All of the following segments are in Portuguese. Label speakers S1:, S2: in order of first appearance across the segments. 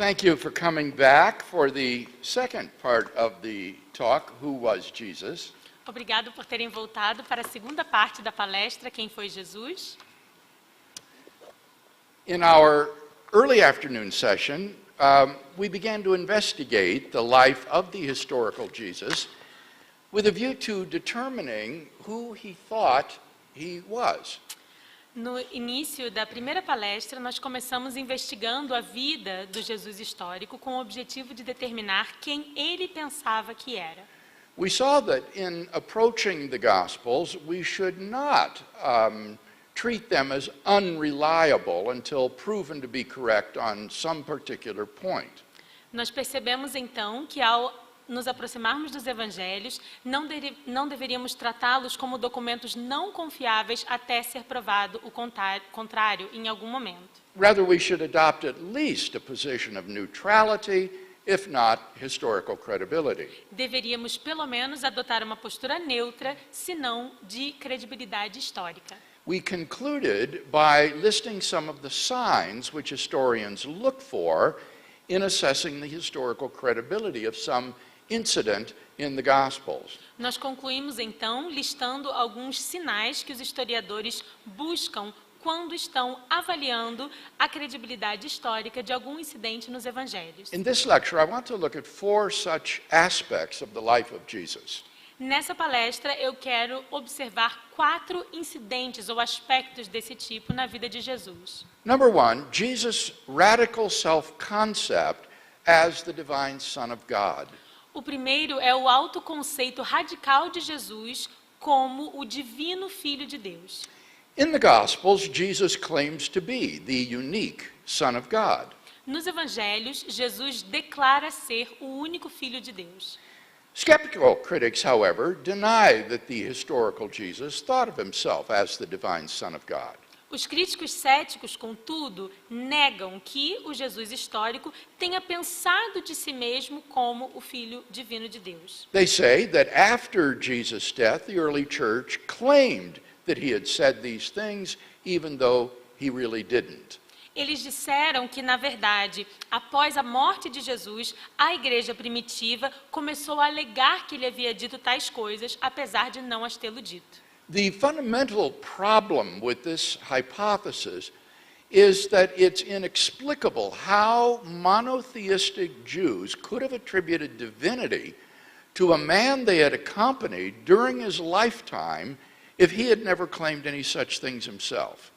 S1: Thank you for coming back for the second part of the talk, Who Was Jesus?
S2: Obrigado por terem voltado para a segunda parte da palestra, Quem foi Jesus?
S1: In our early afternoon session, we began to investigate the life of the historical Jesus with a view to determining who he thought he was.
S2: No início da primeira palestra, nós começamos investigando a vida do Jesus histórico com o objetivo de determinar quem ele pensava que era.
S1: We saw that in approaching the Gospels, we should not treat them as unreliable until proven to be correct on some particular point.
S2: Nós percebemos então que ao nos aproximarmos dos evangelhos, não deveríamos tratá-los como documentos não confiáveis até ser provado o contrário em algum momento.
S1: Rather, we should adopt at least a position of neutrality, if not historical credibility.
S2: Deveríamos pelo menos adotar uma postura neutra, se não de credibilidade histórica.
S1: We concluded by listing some of the signs which historians look for in assessing the historical credibility of some incident in the Gospels.
S2: Nós concluímos então listando alguns sinais que os historiadores buscam quando estão avaliando a credibilidade histórica de algum incidente nos evangelhos.
S1: In this lecture, I want to look at 4 such aspects of the life of Jesus.
S2: Nessa palestra, eu quero observar 4 incidentes ou aspectos desse tipo na vida de Jesus.
S1: Number 1, Jesus' radical self-concept as the divine Son of God.
S2: O primeiro é o autoconceito radical de Jesus como o divino Filho de Deus.
S1: In the Gospels, Jesus claims to be the unique Son of God.
S2: Nos evangelhos, Jesus declara ser o único Filho de Deus.
S1: Skeptical critics, however, deny that the historical Jesus thought of himself as the divine Son of God.
S2: Os críticos céticos, contudo, negam que o Jesus histórico tenha pensado de si mesmo como o Filho divino de Deus.
S1: They say that after Jesus' death, the early church claimed that he had said these things, even though he really didn't.
S2: Eles disseram que, na verdade, após a morte de Jesus, a igreja primitiva começou a alegar que ele havia dito tais coisas, apesar de não as tê-lo dito.
S1: The fundamental problem with this hypothesis is that it's inexplicable how monotheistic Jews could have attributed divinity to a man they had accompanied during his lifetime if he had never claimed any such things himself.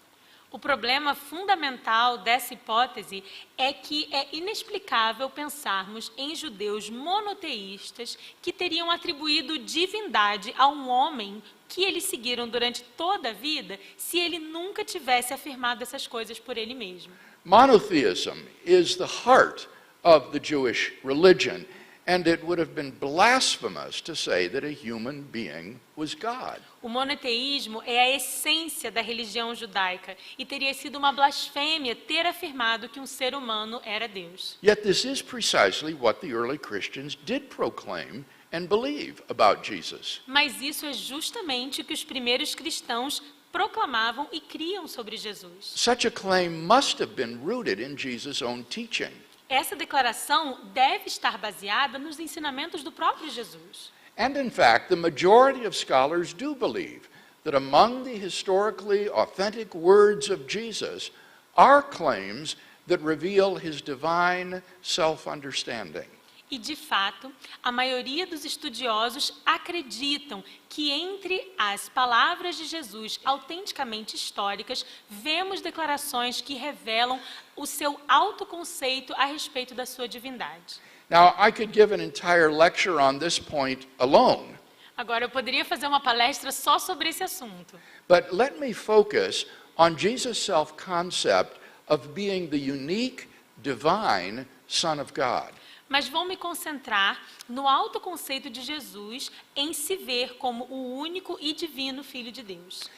S2: O problema fundamental dessa hipótese é que é inexplicável pensarmos em judeus monoteístas que teriam atribuído divindade a um homem que eles seguiram durante toda a vida, se ele nunca tivesse afirmado essas coisas por ele mesmo.
S1: Monotheism is the heart of the Jewish religion, and it would have been blasphemous to say that a human being was God.
S2: O monoteísmo é a essência da religião judaica e teria sido uma blasfêmia ter afirmado que um ser humano era Deus.
S1: Yet this is precisely what the early Christians did proclaim and believe about Jesus.
S2: Mas isso é justamente o que os primeiros cristãos proclamavam e criam sobre Jesus.
S1: Such a claim must have been rooted in Jesus' own teaching.
S2: Essa declaração deve estar baseada nos ensinamentos do próprio Jesus.
S1: And in fact, the majority of scholars do believe that among the historically authentic words of Jesus are claims that reveal his divine self-understanding.
S2: E, de fato, a maioria dos estudiosos acreditam que entre as palavras de Jesus autenticamente históricas, vemos declarações que revelam o seu autoconceito a respeito da sua divindade.
S1: Now, I could give an entire lecture on this point alone,
S2: Agora, eu poderia fazer uma palestra só sobre esse assunto.
S1: but let me focus on Jesus' self-concept of being the unique, divine Son of God.
S2: Mas vou me concentrar no autoconceito de Jesus em se ver como o único e divino Filho de Deus.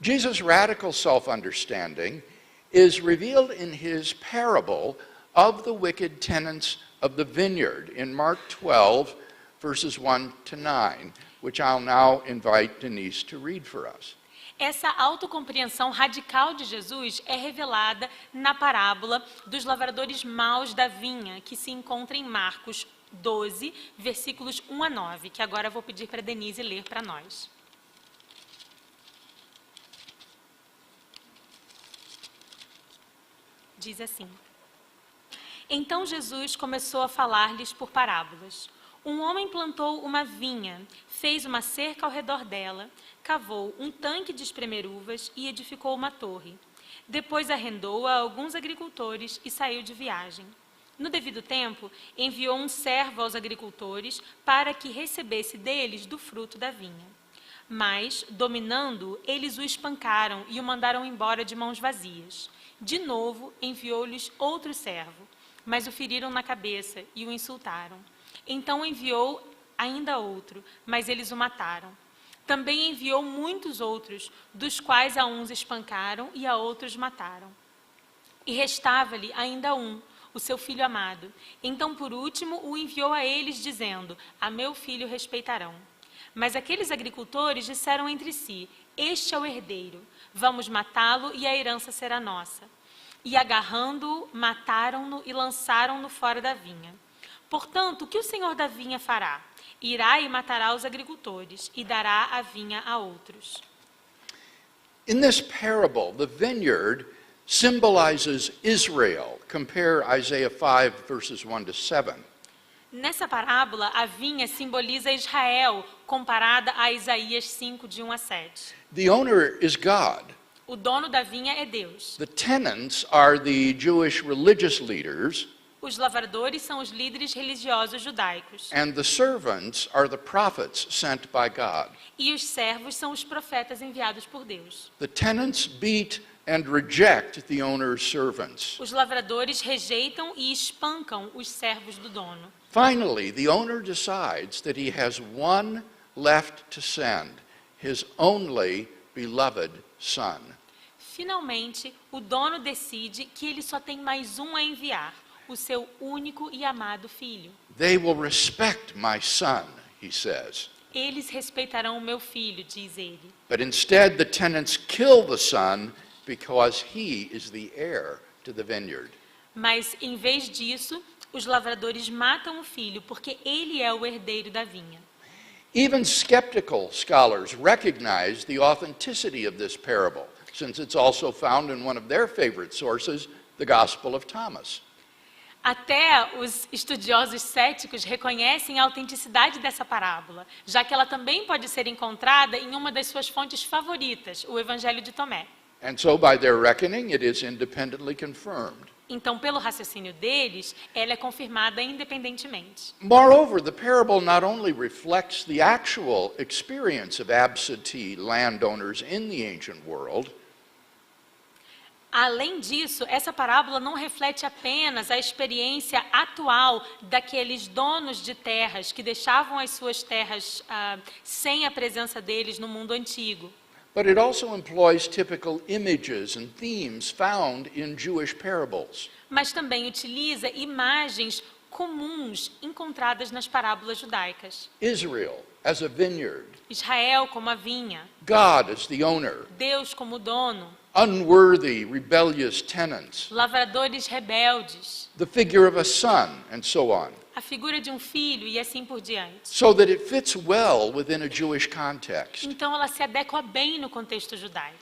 S1: Jesus' radical self-understanding is revealed in his parable of the wicked tenants of the vineyard in Mark 12, verses 1 to 9, which I'll now invite Denise to read for us.
S2: Essa autocompreensão radical de Jesus é revelada na parábola dos lavradores maus da vinha, que se encontra em Marcos 12, versículos 1 a 9, que agora eu vou pedir para a Denise ler para nós. Diz assim: Então Jesus começou a falar-lhes por parábolas. Um homem plantou uma vinha, fez uma cerca ao redor dela, cavou um tanque de espremer uvas e edificou uma torre. Depois arrendou-a a alguns agricultores e saiu de viagem. No devido tempo, enviou um servo aos agricultores para que recebesse deles do fruto da vinha. Mas, dominando-o, eles o espancaram e o mandaram embora de mãos vazias. De novo, enviou-lhes outro servo, mas o feriram na cabeça e o insultaram. Então enviou ainda outro, mas eles o mataram. Também enviou muitos outros, dos quais a uns espancaram e a outros mataram. E restava-lhe ainda um, o seu filho amado. Então, por último, o enviou a eles, dizendo: A meu filho respeitarão. Mas aqueles agricultores disseram entre si: Este é o herdeiro, vamos matá-lo e a herança será nossa. E agarrando-o, mataram-no e lançaram-no fora da vinha. Portanto, o que o senhor da vinha fará? Irá e matará os agricultores e dará a vinha a outros.
S1: In this parable, the vineyard symbolizes Israel. Compare Isaiah 5, verses 1 to 7.
S2: Nessa parábola, a vinha simboliza Israel, comparada a Isaías 5, de 1 a 7.
S1: The owner is God.
S2: O dono da vinha é Deus.
S1: The tenants are the Jewish religious leaders,
S2: Os lavradores são os líderes religiosos judaicos.
S1: and the servants are the prophets sent by God.
S2: E os servos são os profetas enviados por Deus.
S1: The tenants beat and reject the owner's servants.
S2: Os lavradores rejeitam e espancam os servos do dono.
S1: Finally, the owner decides that he has one left to send, his only beloved son.
S2: Finalmente, o dono decide que ele só tem mais um a enviar, o seu único e amado filho.
S1: They will respect my son, he says.
S2: Eles respeitarão o meu filho, diz ele.
S1: But instead, the tenants kill the son because he is the heir to the vineyard.
S2: Mas, em vez disso, os lavradores matam o filho, porque ele é o herdeiro da vinha.
S1: Even skeptical scholars recognize the authenticity of this parable, since it's also found in one of their favorite sources, the Gospel of Thomas.
S2: Até os estudiosos céticos reconhecem a autenticidade dessa parábola, já que ela também pode ser encontrada em uma das suas fontes favoritas, o Evangelho de Tomé.
S1: And so, by their reckoning, it is independently confirmed.
S2: Então, pelo raciocínio deles, ela é confirmada independentemente.
S1: Moreover, the parable not only reflects the actual experience of absentee landowners in the ancient world,
S2: Além disso, essa parábola não reflete apenas a experiência atual daqueles donos de terras que deixavam as suas terras sem a presença deles no mundo antigo.
S1: but it also employs typical images and themes found in Jewish parables.
S2: Mas também utiliza imagens comuns encontradas nas parábolas judaicas.
S1: Israel as a vineyard,
S2: Israel como a vinha,
S1: God as the owner,
S2: Deus como dono,
S1: unworthy, rebellious tenants,
S2: lavradores rebeldes,
S1: the figure of a son, and so on,
S2: a figura de um filho e assim por diante.
S1: so that it fits well within a Jewish context.
S2: Então ela se adequa bem no contexto judaico.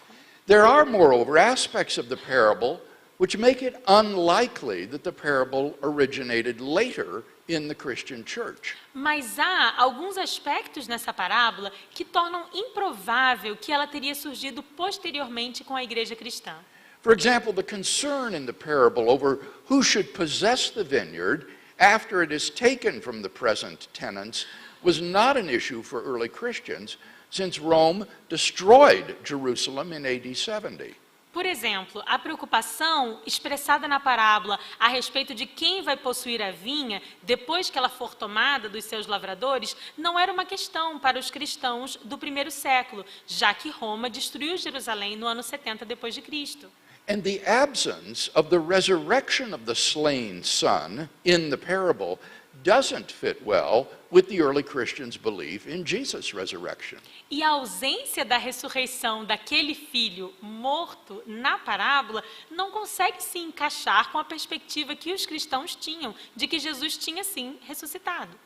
S1: There are, moreover, aspects of the parable which make it unlikely that the parable originated later in the Christian church.
S2: Mas há alguns aspectos nessa parábola que tornam improvável que ela teria surgido posteriormente com a igreja cristã.
S1: For example, the concern in the parable over who should possess the vineyard after it is taken from the present tenants was not an issue for early Christians, since Rome destroyed Jerusalem in AD 70.
S2: Por exemplo, a preocupação expressada na parábola a respeito de quem vai possuir a vinha depois que ela for tomada dos seus lavradores não era uma questão para os cristãos do primeiro século, já que Roma destruiu Jerusalém no ano 70 depois de Cristo.
S1: And the absence of the resurrection of the slain son in the parable doesn't fit well with the early Christians' belief in Jesus' resurrection.
S2: E a ausência da ressurreição daquele filho morto na parábola não consegue se encaixar com a perspectiva que os cristãos tinham de que Jesus tinha sim ressuscitado.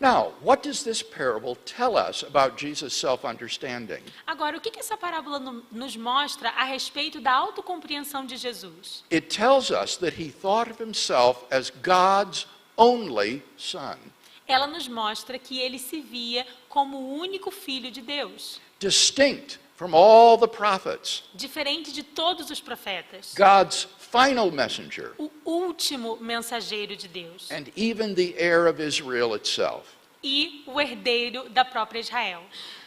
S1: Now, what does this parable tell us about Jesus' self-understanding?
S2: Agora, o que essa parábola nos mostra a respeito da autocompreensão de Jesus?
S1: It tells us that he thought of himself as God's only son,
S2: Ela nos mostra que ele se via como o único filho de Deus,
S1: distinct from all the prophets,
S2: diferente de todos os profetas,
S1: God's final messenger,
S2: o último mensageiro de Deus
S1: and even the heir of Israel itself.
S2: e o herdeiro da própria Israel.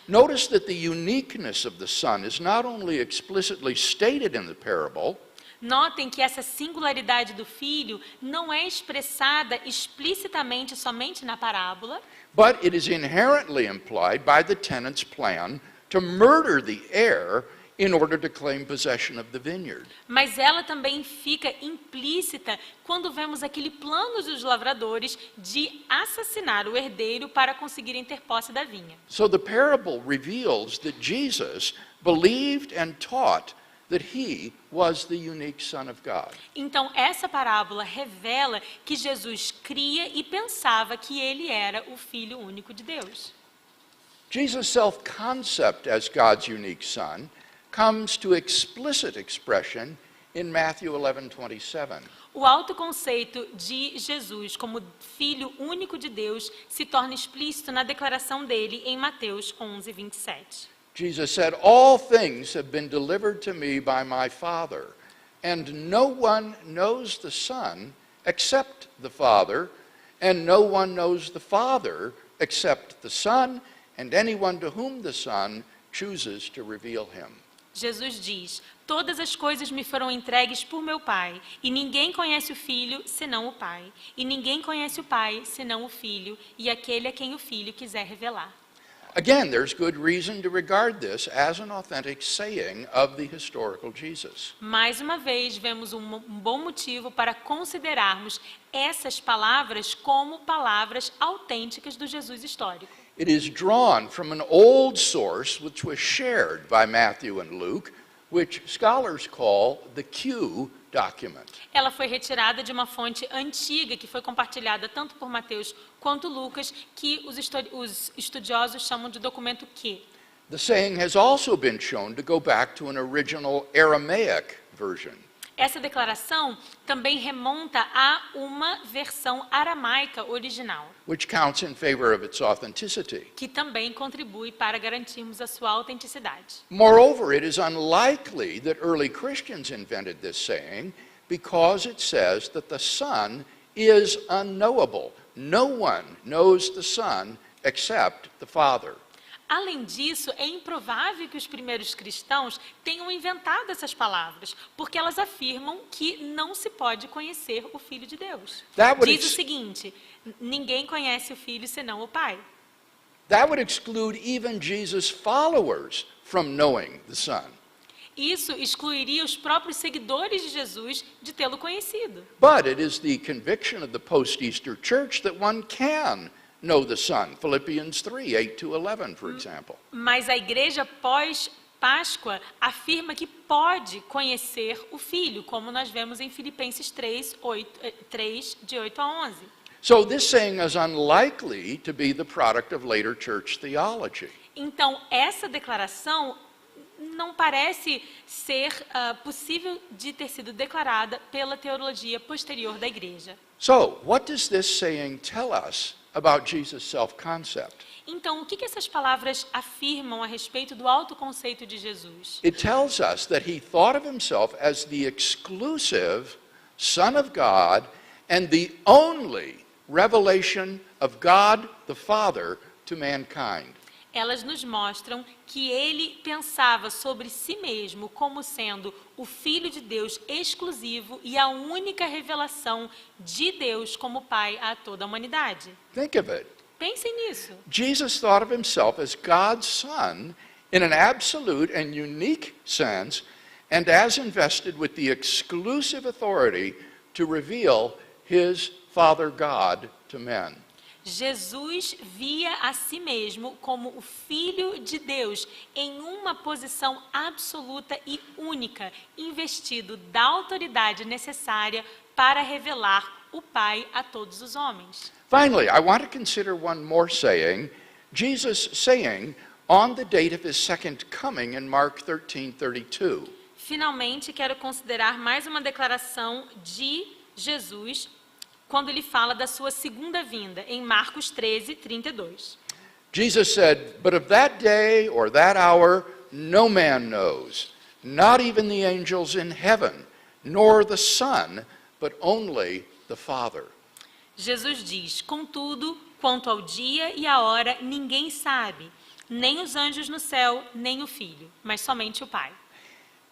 S1: Notice that the uniqueness of the Son is not only explicitly stated in the parable,
S2: Notem que essa singularidade do filho não é expressada explicitamente somente na parábola,
S1: but it is inherently implied by the tenant's plan to murder the heir in order to claim possession of the vineyard.
S2: mas ela também fica implícita quando vemos aquele plano dos lavradores de assassinar o herdeiro para conseguirem ter posse da vinha.
S1: So the parable reveals that Jesus believed and taught that he was the unique Son of God.
S2: Então, essa parábola revela que Jesus cria e pensava que ele era o Filho único de Deus.
S1: Jesus' self-concept as God's unique Son comes to explicit expression in Matthew 11:27.
S2: O autoconceito de Jesus como Filho único de Deus se torna explícito na declaração dele em Mateus 11:27.
S1: Jesus said, "All things have been delivered to me by my Father, and no one knows the Son except the Father, and no one knows the Father except the Son, and anyone to whom the Son chooses to reveal him."
S2: Jesus diz: todas as coisas me foram entregues por meu Pai, e ninguém conhece o Filho senão o Pai, e ninguém conhece o Pai senão o Filho, e aquele a quem o Filho quiser revelar.
S1: Again, there's good reason to regard this as an authentic saying of the historical Jesus.
S2: Mais uma vez, vemos um bom motivo para considerarmos essas palavras como palavras autênticas do Jesus histórico.
S1: It is drawn from an old source which was shared by Matthew and Luke, which scholars call the Q document.
S2: Ela foi retirada de uma fonte antiga que foi compartilhada tanto por Mateus quanto Lucas, que os estudiosos chamam de documento Q.
S1: The saying has also been shown to go back to an original Aramaic version.
S2: Essa declaração também remonta a uma versão aramaica original,
S1: which counts in favor of its authenticity.
S2: que também contribui para garantirmos a sua autenticidade.
S1: Moreover, it is unlikely that early Christians invented this saying because it says that the Son is unknowable. No one knows the Son except the Father.
S2: Além disso, é improvável que os primeiros cristãos tenham inventado essas palavras, porque elas afirmam que não se pode conhecer o Filho de Deus.
S1: That would
S2: Diz o seguinte: ninguém conhece o Filho senão o Pai.
S1: That would exclude even Jesus' followers from knowing the Son.
S2: Isso excluiria os próprios seguidores de Jesus de tê-lo conhecido.
S1: But it is the conviction of the post-Easter church that one can know the Son. Philippians 3:8-11, for example.
S2: Mas a igreja pós-Páscoa afirma que pode conhecer o Filho, como nós vemos em Filipenses 3, de 8 a 11.
S1: So this saying is unlikely to be the product of later church theology.
S2: Então, essa declaração não parece ser possível de ter sido declarada pela teologia posterior da igreja.
S1: So, what does this saying tell us about Jesus' self-concept?
S2: Então, o que essas palavras afirmam a respeito do autoconceito de Jesus?
S1: It tells us that he thought of himself as the exclusive Son of God and the only revelation of God the Father to mankind.
S2: Elas nos mostram que ele pensava sobre si mesmo como sendo o Filho de Deus exclusivo e a única revelação de Deus como Pai a toda a humanidade.
S1: Think of it.
S2: Pensem nisso.
S1: Jesus thought of himself as God's Son in an absolute and unique sense, and as invested with the exclusive authority to reveal his Father God to men.
S2: Jesus via a si mesmo como o Filho de Deus em uma posição absoluta e única, investido da autoridade necessária para revelar o Pai a todos os homens.
S1: Finally, I want to consider one more saying, Jesus saying on the date of his second coming in Mark 13:32.
S2: Finalmente, quero considerar mais uma declaração de Jesus quando ele fala da sua segunda vinda, em Marcos 13:32.
S1: Jesus said, "But of that day or that hour no man knows, not even the angels in heaven, nor the Son, but only the Father."
S2: Jesus diz: "Contudo, quanto ao dia e à hora, ninguém sabe, nem os anjos no céu, nem o Filho, mas somente o Pai."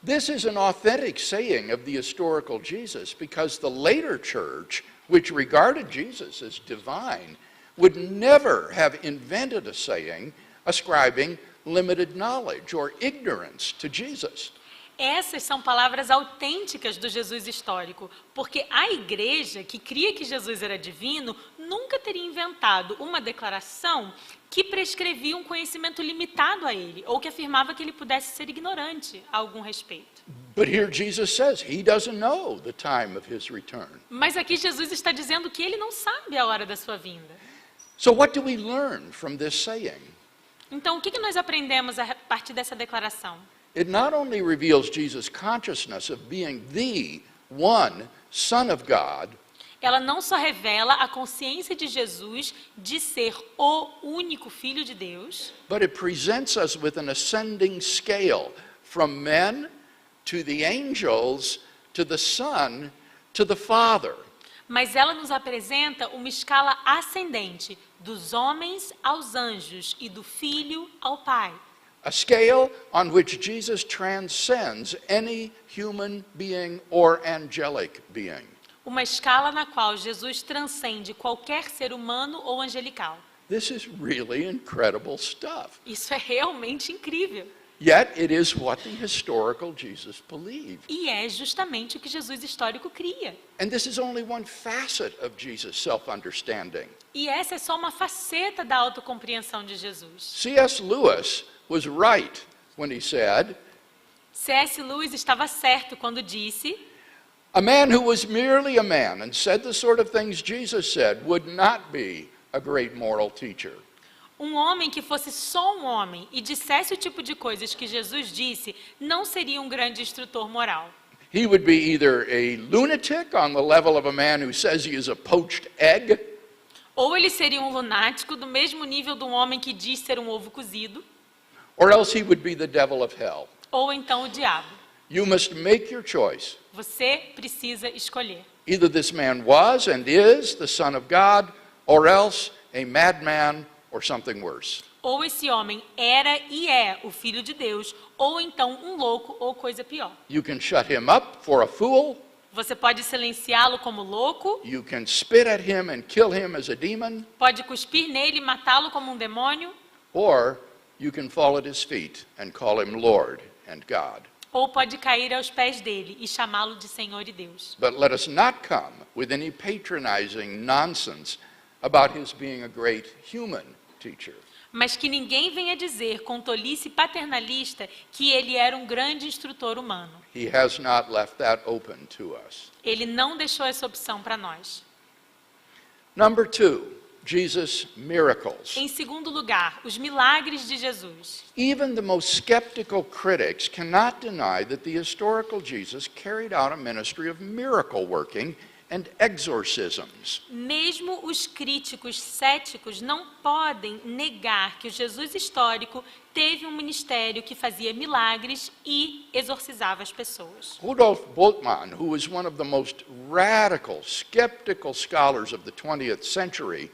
S1: This is an authentic saying of the historical Jesus because the later church, which regarded Jesus as divine, would never have invented a saying ascribing limited knowledge or ignorance to Jesus.
S2: Essas são palavras autênticas do Jesus histórico, porque a igreja, que cria que Jesus era divino, nunca teria inventado uma declaração que prescrevia um conhecimento limitado a ele, ou que afirmava que ele pudesse ser ignorante a algum respeito.
S1: But here Jesus says he doesn't know the time of his return.
S2: Mas aqui Jesus está dizendo que ele não sabe a hora da sua vinda.
S1: So what do we learn from this saying?
S2: Então, o que nós aprendemos a partir dessa declaração?
S1: It not only reveals Jesus' consciousness of being the one Son of God,
S2: Ela não só revela a consciência de Jesus de ser o único Filho de Deus,
S1: but it presents us with an ascending scale from men to the angels to the Son to the Father.
S2: mas ela nos apresenta uma escala ascendente dos homens aos anjos e do Filho ao Pai.
S1: A scale on which Jesus transcends any human being or angelic being.
S2: Uma escala na qual Jesus transcende qualquer ser humano ou angelical.
S1: This is really incredible stuff.
S2: Isso é realmente incrível.
S1: Yet it is what the historical Jesus believed.
S2: E é justamente o que Jesus histórico cria.
S1: And this is only one facet of Jesus' self-understanding.
S2: E essa é só uma faceta da autocompreensão de Jesus.
S1: C.S. Lewis was right when he said,
S2: C.S. Lewis estava certo quando disse:
S1: "A man who was merely a man and said the sort of things Jesus said would not be a great moral teacher."
S2: um homem que fosse só um homem e dissesse o tipo de coisas que Jesus disse, não seria um grande instrutor moral.
S1: He would be either a lunatic on the level of a man who says he is a poached egg,
S2: Ou ele seria um lunático do mesmo nível de um homem que diz ser um ovo cozido,
S1: or else he would be the devil of hell.
S2: ou então o diabo.
S1: You must make your choice.
S2: Você precisa escolher.
S1: Either this man was and is the Son of God, or else a madman or something worse.
S2: Ou esse homem era e é o Filho de Deus, ou então um louco ou coisa pior.
S1: You can shut him up for a fool.
S2: Você pode silenciá-lo como louco,
S1: You can spit at him and kill him as a demon,
S2: pode cuspir nele e matá-lo como um demônio,
S1: or you can fall at his feet and call him Lord and God.
S2: ou pode cair aos pés dele e chamá-lo de Senhor e Deus.
S1: But let us not come with any patronizing nonsense about his being a great human teacher.
S2: Mas que ninguém venha dizer com tolice paternalista que ele era um grande instrutor humano.
S1: He has not left that open to us.
S2: Ele não deixou essa opção para nós.
S1: Number 2, Jesus' miracles.
S2: Em segundo lugar, os milagres de Jesus.
S1: Even the most skeptical critics cannot deny that the historical Jesus carried out a ministry of miracle working and exorcisms.
S2: Mesmo os críticos céticos não podem negar que o Jesus histórico teve um ministério que fazia milagres e exorcizava as pessoas.
S1: Rudolf Bultmann, who was one of the most radical, skeptical scholars of the 20th century,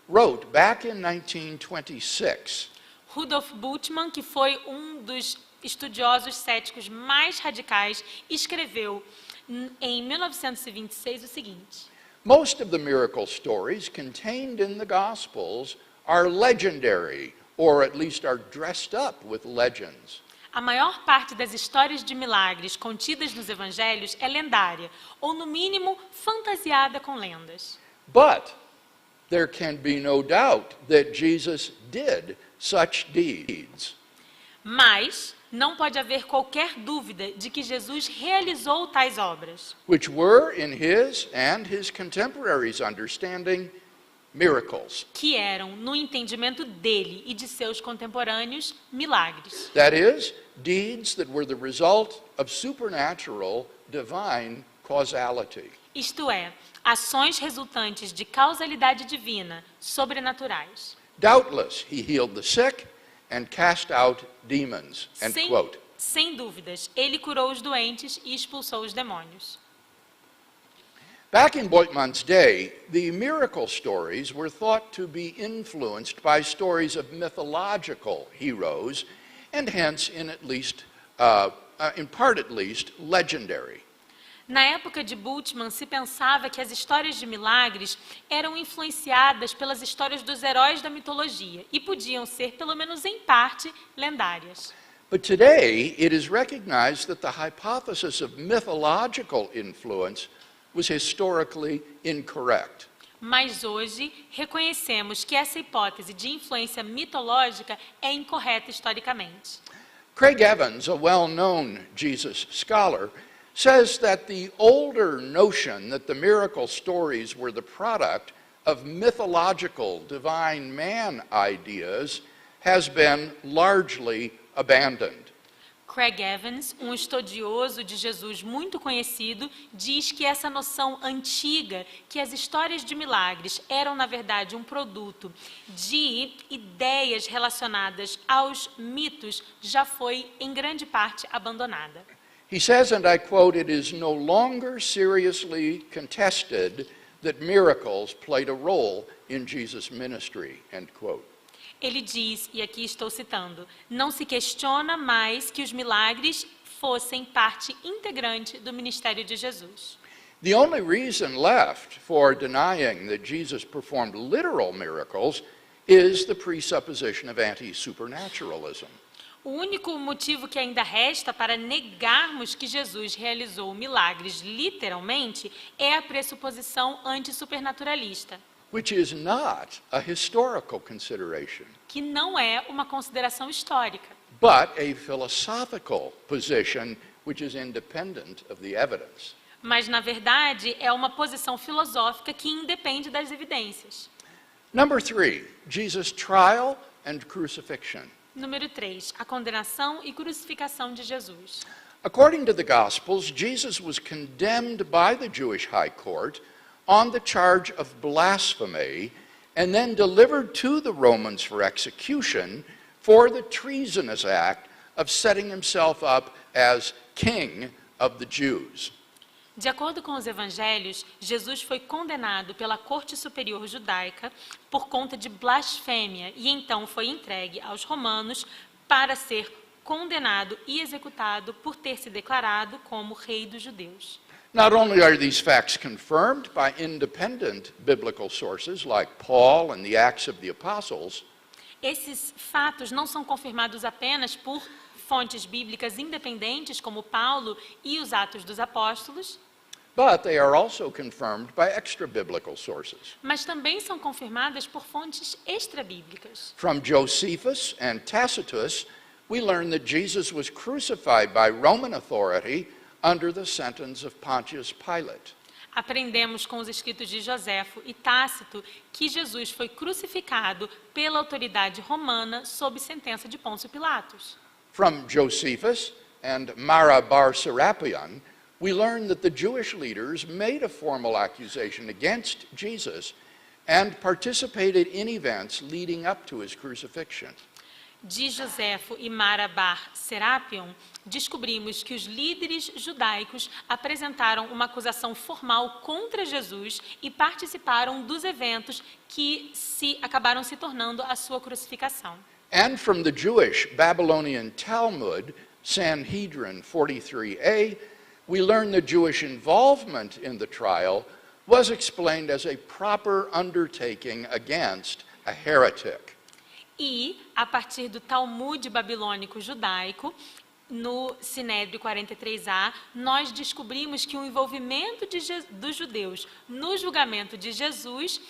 S1: wrote back in 1926,
S2: Rudolf Bultmann, que foi um dos estudiosos céticos mais radicais, escreveu em 1926 o seguinte:
S1: most of the miracle stories contained in the Gospels are legendary, or at least are dressed up with legends.
S2: a maior parte das histórias de milagres contidas nos evangelhos é lendária, ou no mínimo fantasiada com lendas.
S1: But there can be no doubt that Jesus did such deeds.
S2: Mas não pode haver qualquer dúvida de que Jesus realizou tais obras,
S1: Which were, in his and his contemporaries' understanding, miracles.
S2: que eram, no entendimento dele e de seus contemporâneos, milagres.
S1: That is, deeds that were the result of supernatural, divine causality.
S2: Isto é, ações resultantes de causalidade divina, sobrenaturais.
S1: Doubtless, he healed the sick and cast out demons. End
S2: Sem,
S1: quote.
S2: sem dúvidas, ele curou os doentes e expulsou os demônios.
S1: Back in Bultmann's day, the miracle stories were thought to be influenced by stories of mythological heroes, and hence, in part at least, legendary.
S2: Na época de Bultmann, se pensava que as histórias de milagres eram influenciadas pelas histórias dos heróis da mitologia e podiam ser, pelo menos em parte, lendárias.
S1: But today, it is recognized that the hypothesis of mythological influence was historically incorrect.
S2: Mas hoje, reconhecemos que essa hipótese de influência mitológica é incorreta historicamente.
S1: Craig Evans, a well-known Jesus scholar, says that the older notion that the miracle stories were the product of mythological divine man ideas has been largely abandoned.
S2: Craig Evans, um estudioso de Jesus muito conhecido, diz que essa noção antiga, que as histórias de milagres eram, na verdade, um produto de ideias relacionadas aos mitos, já foi, em grande parte, abandonada.
S1: He says, and I quote, "It is no longer seriously contested that miracles played a role in Jesus' ministry," end quote.
S2: Ele diz, e aqui estou citando, não se questiona mais que os milagres fossem parte integrante do ministério de Jesus.
S1: The only reason left for denying that Jesus performed literal miracles is the presupposition of anti-supernaturalism.
S2: O único motivo que ainda resta para negarmos que Jesus realizou milagres literalmente é a pressuposição antisupernaturalista,
S1: Which is not a historical consideration,
S2: que não é uma consideração histórica,
S1: but a philosophical position which is independent of the evidence.
S2: mas, na verdade, é uma posição filosófica que independe das evidências.
S1: Number 3, Jesus' trial and crucifixion.
S2: Número 3, a condenação e crucificação de Jesus.
S1: According to the Gospels, Jesus was condemned by the Jewish high court on the charge of blasphemy and then delivered to the Romans for execution for the treasonous act of setting himself up as king of the Jews.
S2: De acordo com os evangelhos, Jesus foi condenado pela Corte Superior Judaica por conta de blasfêmia e então foi entregue aos romanos para ser condenado e executado por ter se declarado como rei dos judeus.
S1: Not only are these facts confirmed by independent biblical sources like Paul and the Acts of the Apostles,
S2: Esses fatos não são confirmados apenas por fontes bíblicas independentes como Paulo e os Atos dos Apóstolos,
S1: but they are also confirmed by extra-biblical sources.
S2: mas também são confirmadas por fontes extrabíblicas.
S1: From Josephus and Tacitus, we learn that Jesus was crucified by Roman authority under the sentence of Pontius Pilate.
S2: Aprendemos com os escritos de Joséfo e Tácito que Jesus foi crucificado pela autoridade romana sob sentença de Pôncio Pilatos.
S1: From Josephus and Mara bar Serapion, we learn that the Jewish leaders made a formal accusation against Jesus and participated in events leading up to his crucifixion.
S2: De Joséfo e Mara bar Serapion, descobrimos que os líderes judaicos apresentaram uma acusação formal contra Jesus e participaram dos eventos que acabaram se tornando a sua crucificação.
S1: And from the Jewish Babylonian Talmud, Sanhedrin 43a, we learn the Jewish involvement in the trial was explained as a proper undertaking against a heretic.
S2: E, a partir do Talmud babilônico judaico, no Sinédrio 43A, nós descobrimos que o envolvimento dos judeus no julgamento de Jesus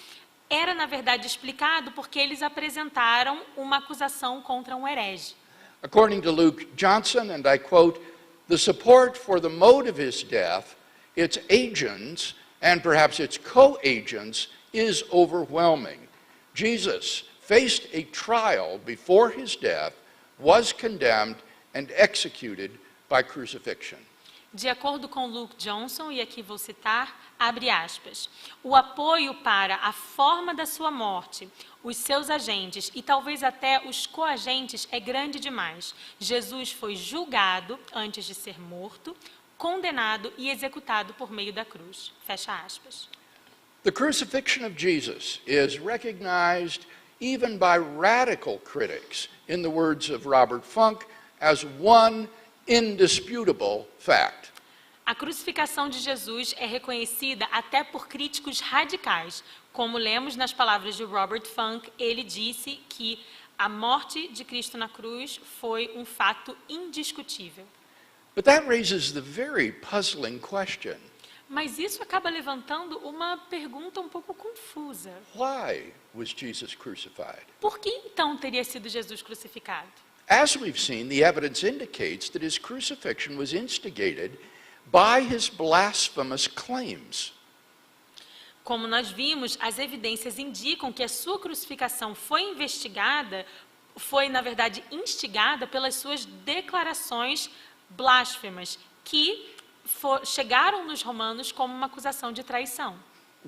S2: era, na verdade, explicado porque eles apresentaram uma acusação contra um herege.
S1: According to Luke Johnson, and I quote, "The support for the mode of his death, its agents, and perhaps its co-agents, is overwhelming. Jesus faced a trial before his death, was condemned, and executed by crucifixion."
S2: De acordo com Luke Johnson, e aqui vou citar, abre aspas, o apoio para a forma da sua morte, os seus agentes e talvez até os coagentes é grande demais. Jesus foi julgado antes de ser morto, condenado e executado por meio da cruz. Fecha aspas.
S1: The crucifixion of Jesus is recognized even by radical critics, in the words of Robert Funk, as one indisputable fact.
S2: A crucificação de Jesus é reconhecida até por críticos radicais. Como lemos nas palavras de Robert Funk, ele disse que a morte de Cristo na cruz foi um fato indiscutível.
S1: But that raises the very puzzling question.
S2: Mas isso acaba levantando uma pergunta um pouco confusa.
S1: Why was Jesus crucified?
S2: Por que então teria sido Jesus crucificado?
S1: As we've seen, the evidence indicates that his crucifixion was instigated by his blasphemous claims.
S2: Como nós vimos, as evidências indicam que a sua crucificação foi na verdade, instigada pelas suas declarações blasfemas, que chegaram nos romanos como uma acusação de traição,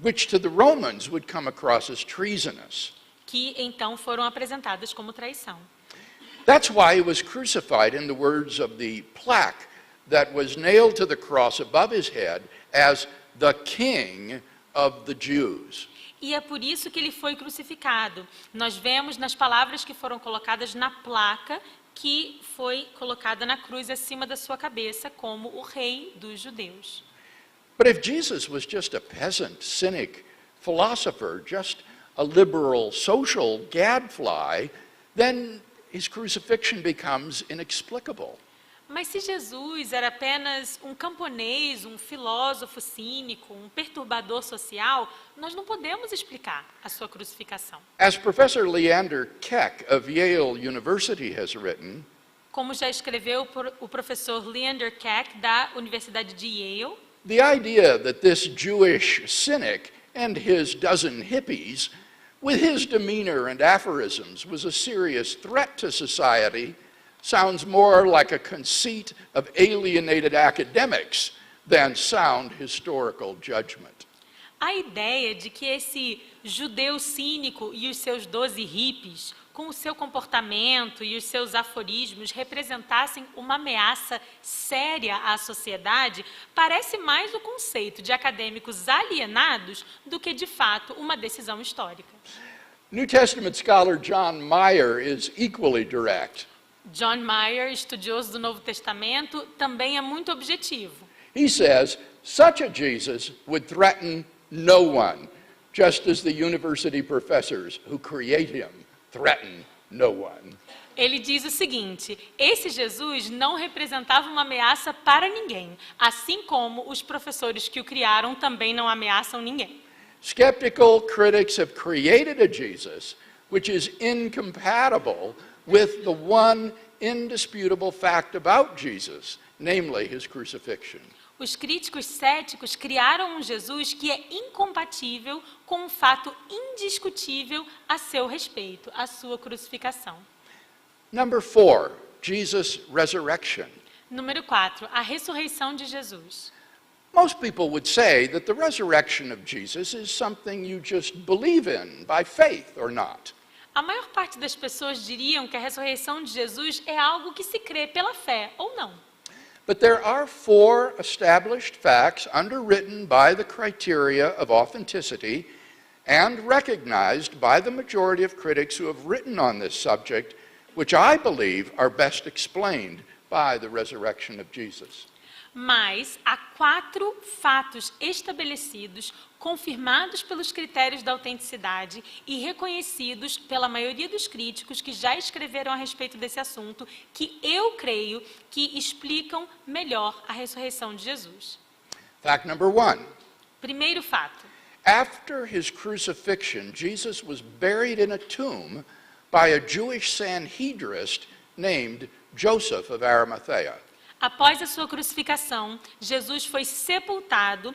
S1: Which to the Romans would come across as treasonous.
S2: que então foram apresentadas como traição.
S1: That's why he was crucified, in the words of the plaque that was nailed to the cross above his head, as the King of the Jews.
S2: E é por isso que ele foi crucificado. Nós vemos nas palavras que foram colocadas na placa que foi colocada na cruz acima da sua cabeça como o rei dos judeus.
S1: But if Jesus was just a peasant, cynic, philosopher, just a liberal social gadfly, then his crucifixion becomes inexplicable.
S2: Mas se Jesus era apenas um camponês, um filósofo cínico, um perturbador social, nós não podemos explicar a sua crucificação.
S1: As Professor Leander Keck of Yale University has written,
S2: Como já escreveu o professor Leander Keck, da Universidade de Yale,
S1: the idea that this Jewish cynic and his dozen hippies, with his demeanor and aphorisms, was a serious threat to society sounds more like a conceit of alienated academics than sound historical judgment.
S2: a ideia de que esse judeu cínico e os seus 12 hippies, com o seu comportamento e os seus aforismos, representassem uma ameaça séria à sociedade, parece mais o conceito de acadêmicos alienados do que, de fato, uma decisão histórica.
S1: New Testament scholar John Meyer is equally direct.
S2: John Meyer, estudioso do Novo Testamento, também é muito objetivo.
S1: He says, such a Jesus would threaten no one, just as the university professors who create him threaten no one.
S2: Ele diz o seguinte: esse Jesus não representava uma ameaça para ninguém, assim como os professores que o criaram também não ameaçam ninguém.
S1: Skeptical critics have created a Jesus which is incompatible with the one indisputable fact about Jesus, namely his crucifixion.
S2: Os críticos céticos criaram um Jesus que é incompatível com um fato indiscutível a seu respeito, a sua crucificação.
S1: Number 4, Jesus' resurrection.
S2: Número 4, a ressurreição de Jesus.
S1: Most people would say that the resurrection of Jesus is something you just believe in by faith or not.
S2: A maior parte das pessoas diriam que a ressurreição de Jesus é algo que se crê pela fé ou não.
S1: But there are 4 established facts underwritten by the criteria of authenticity and recognized by the majority of critics who have written on this subject, which I believe are best explained by the resurrection of Jesus.
S2: Mas há 4 fatos estabelecidos, confirmados pelos critérios da autenticidade e reconhecidos pela maioria dos críticos que já escreveram a respeito desse assunto, que eu creio que explicam melhor a ressurreição de Jesus.
S1: Fact number 1.
S2: Primeiro fato.
S1: After his crucifixion, Jesus was buried in a tomb by a Jewish Sanhedrist named Joseph of Arimathea.
S2: Após a sua crucificação, Jesus foi sepultado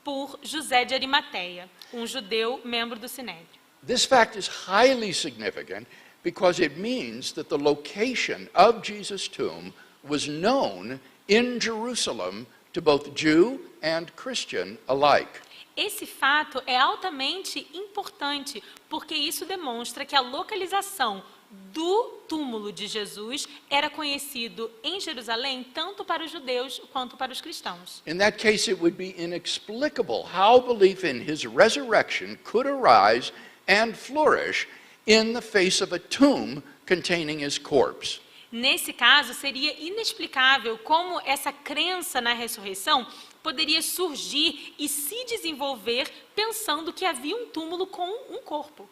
S2: por José de Arimateia, um judeu membro do Sinédrio.
S1: This fact is highly significant because it means that the location of Jesus' tomb was known in Jerusalem to both Jew and Christian alike.
S2: Esse fato é altamente importante, porque isso demonstra que a localização do túmulo de Jesus era conhecido em Jerusalém tanto para os judeus quanto para os cristãos.
S1: In that case, it would be inexplicable how belief in his resurrection could arise and flourish in the face of a tomb containing his corpse.
S2: Nesse caso, seria inexplicável como essa crença na ressurreição poderia surgir e se desenvolver pensando que havia um túmulo com um corpo.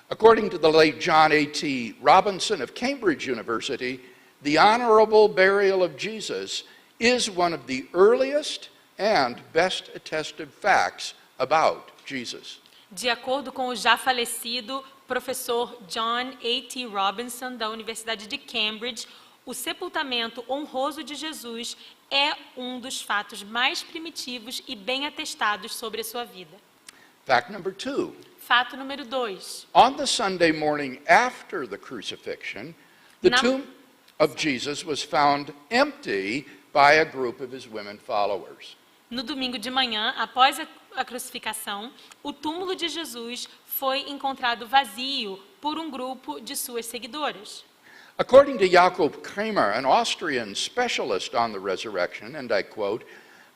S1: According to the late John A.T. Robinson of Cambridge University, the honorable burial of Jesus is one of the earliest and best attested facts about Jesus.
S2: De acordo com o já falecido professor John A.T. Robinson, da Universidade de Cambridge, o sepultamento honroso de Jesus é um dos fatos mais primitivos e bem atestados sobre a sua vida.
S1: Fact number 2.
S2: Fato número 2.
S1: On the Sunday morning after the crucifixion, the
S2: Nam-
S1: tomb of Jesus was found empty by a group of his women followers.
S2: No domingo de manhã, após a crucificação, o túmulo de Jesus foi encontrado vazio por um grupo de suas seguidoras.
S1: According to Jakob Kramer, an Austrian specialist on the resurrection, and I quote,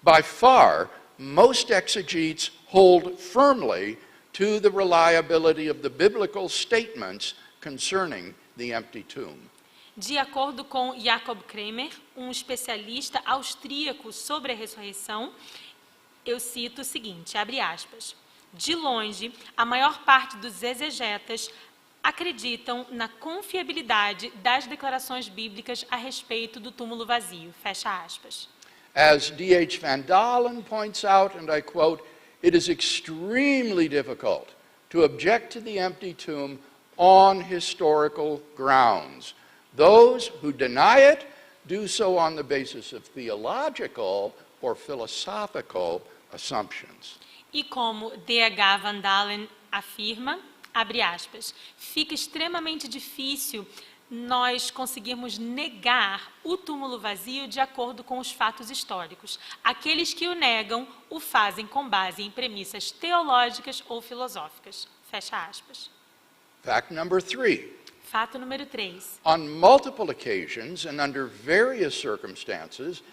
S1: by far, most exegetes hold firmly to the reliability of the biblical statements concerning the empty tomb.
S2: De acordo com Jakob Kramer, um especialista austríaco sobre a ressurreição, eu cito o seguinte, abre aspas, de longe, a maior parte dos exegetas acreditam na confiabilidade das declarações bíblicas a respeito do túmulo vazio, fecha aspas.
S1: As D.H. Van Dalen points out, and I quote, it is extremely difficult to object to the empty tomb on historical grounds. Those who deny it do so on the basis of theological or philosophical assumptions.
S2: E como D.H. Van Dalen afirma, abre aspas, fica extremamente difícil nós conseguirmos negar o túmulo vazio de acordo com os fatos históricos. Aqueles que o negam o fazem com base em premissas teológicas ou filosóficas. Fecha aspas.
S1: Fact number 3.
S2: Fato número 3.
S1: On multiple occasions and under various circumstances,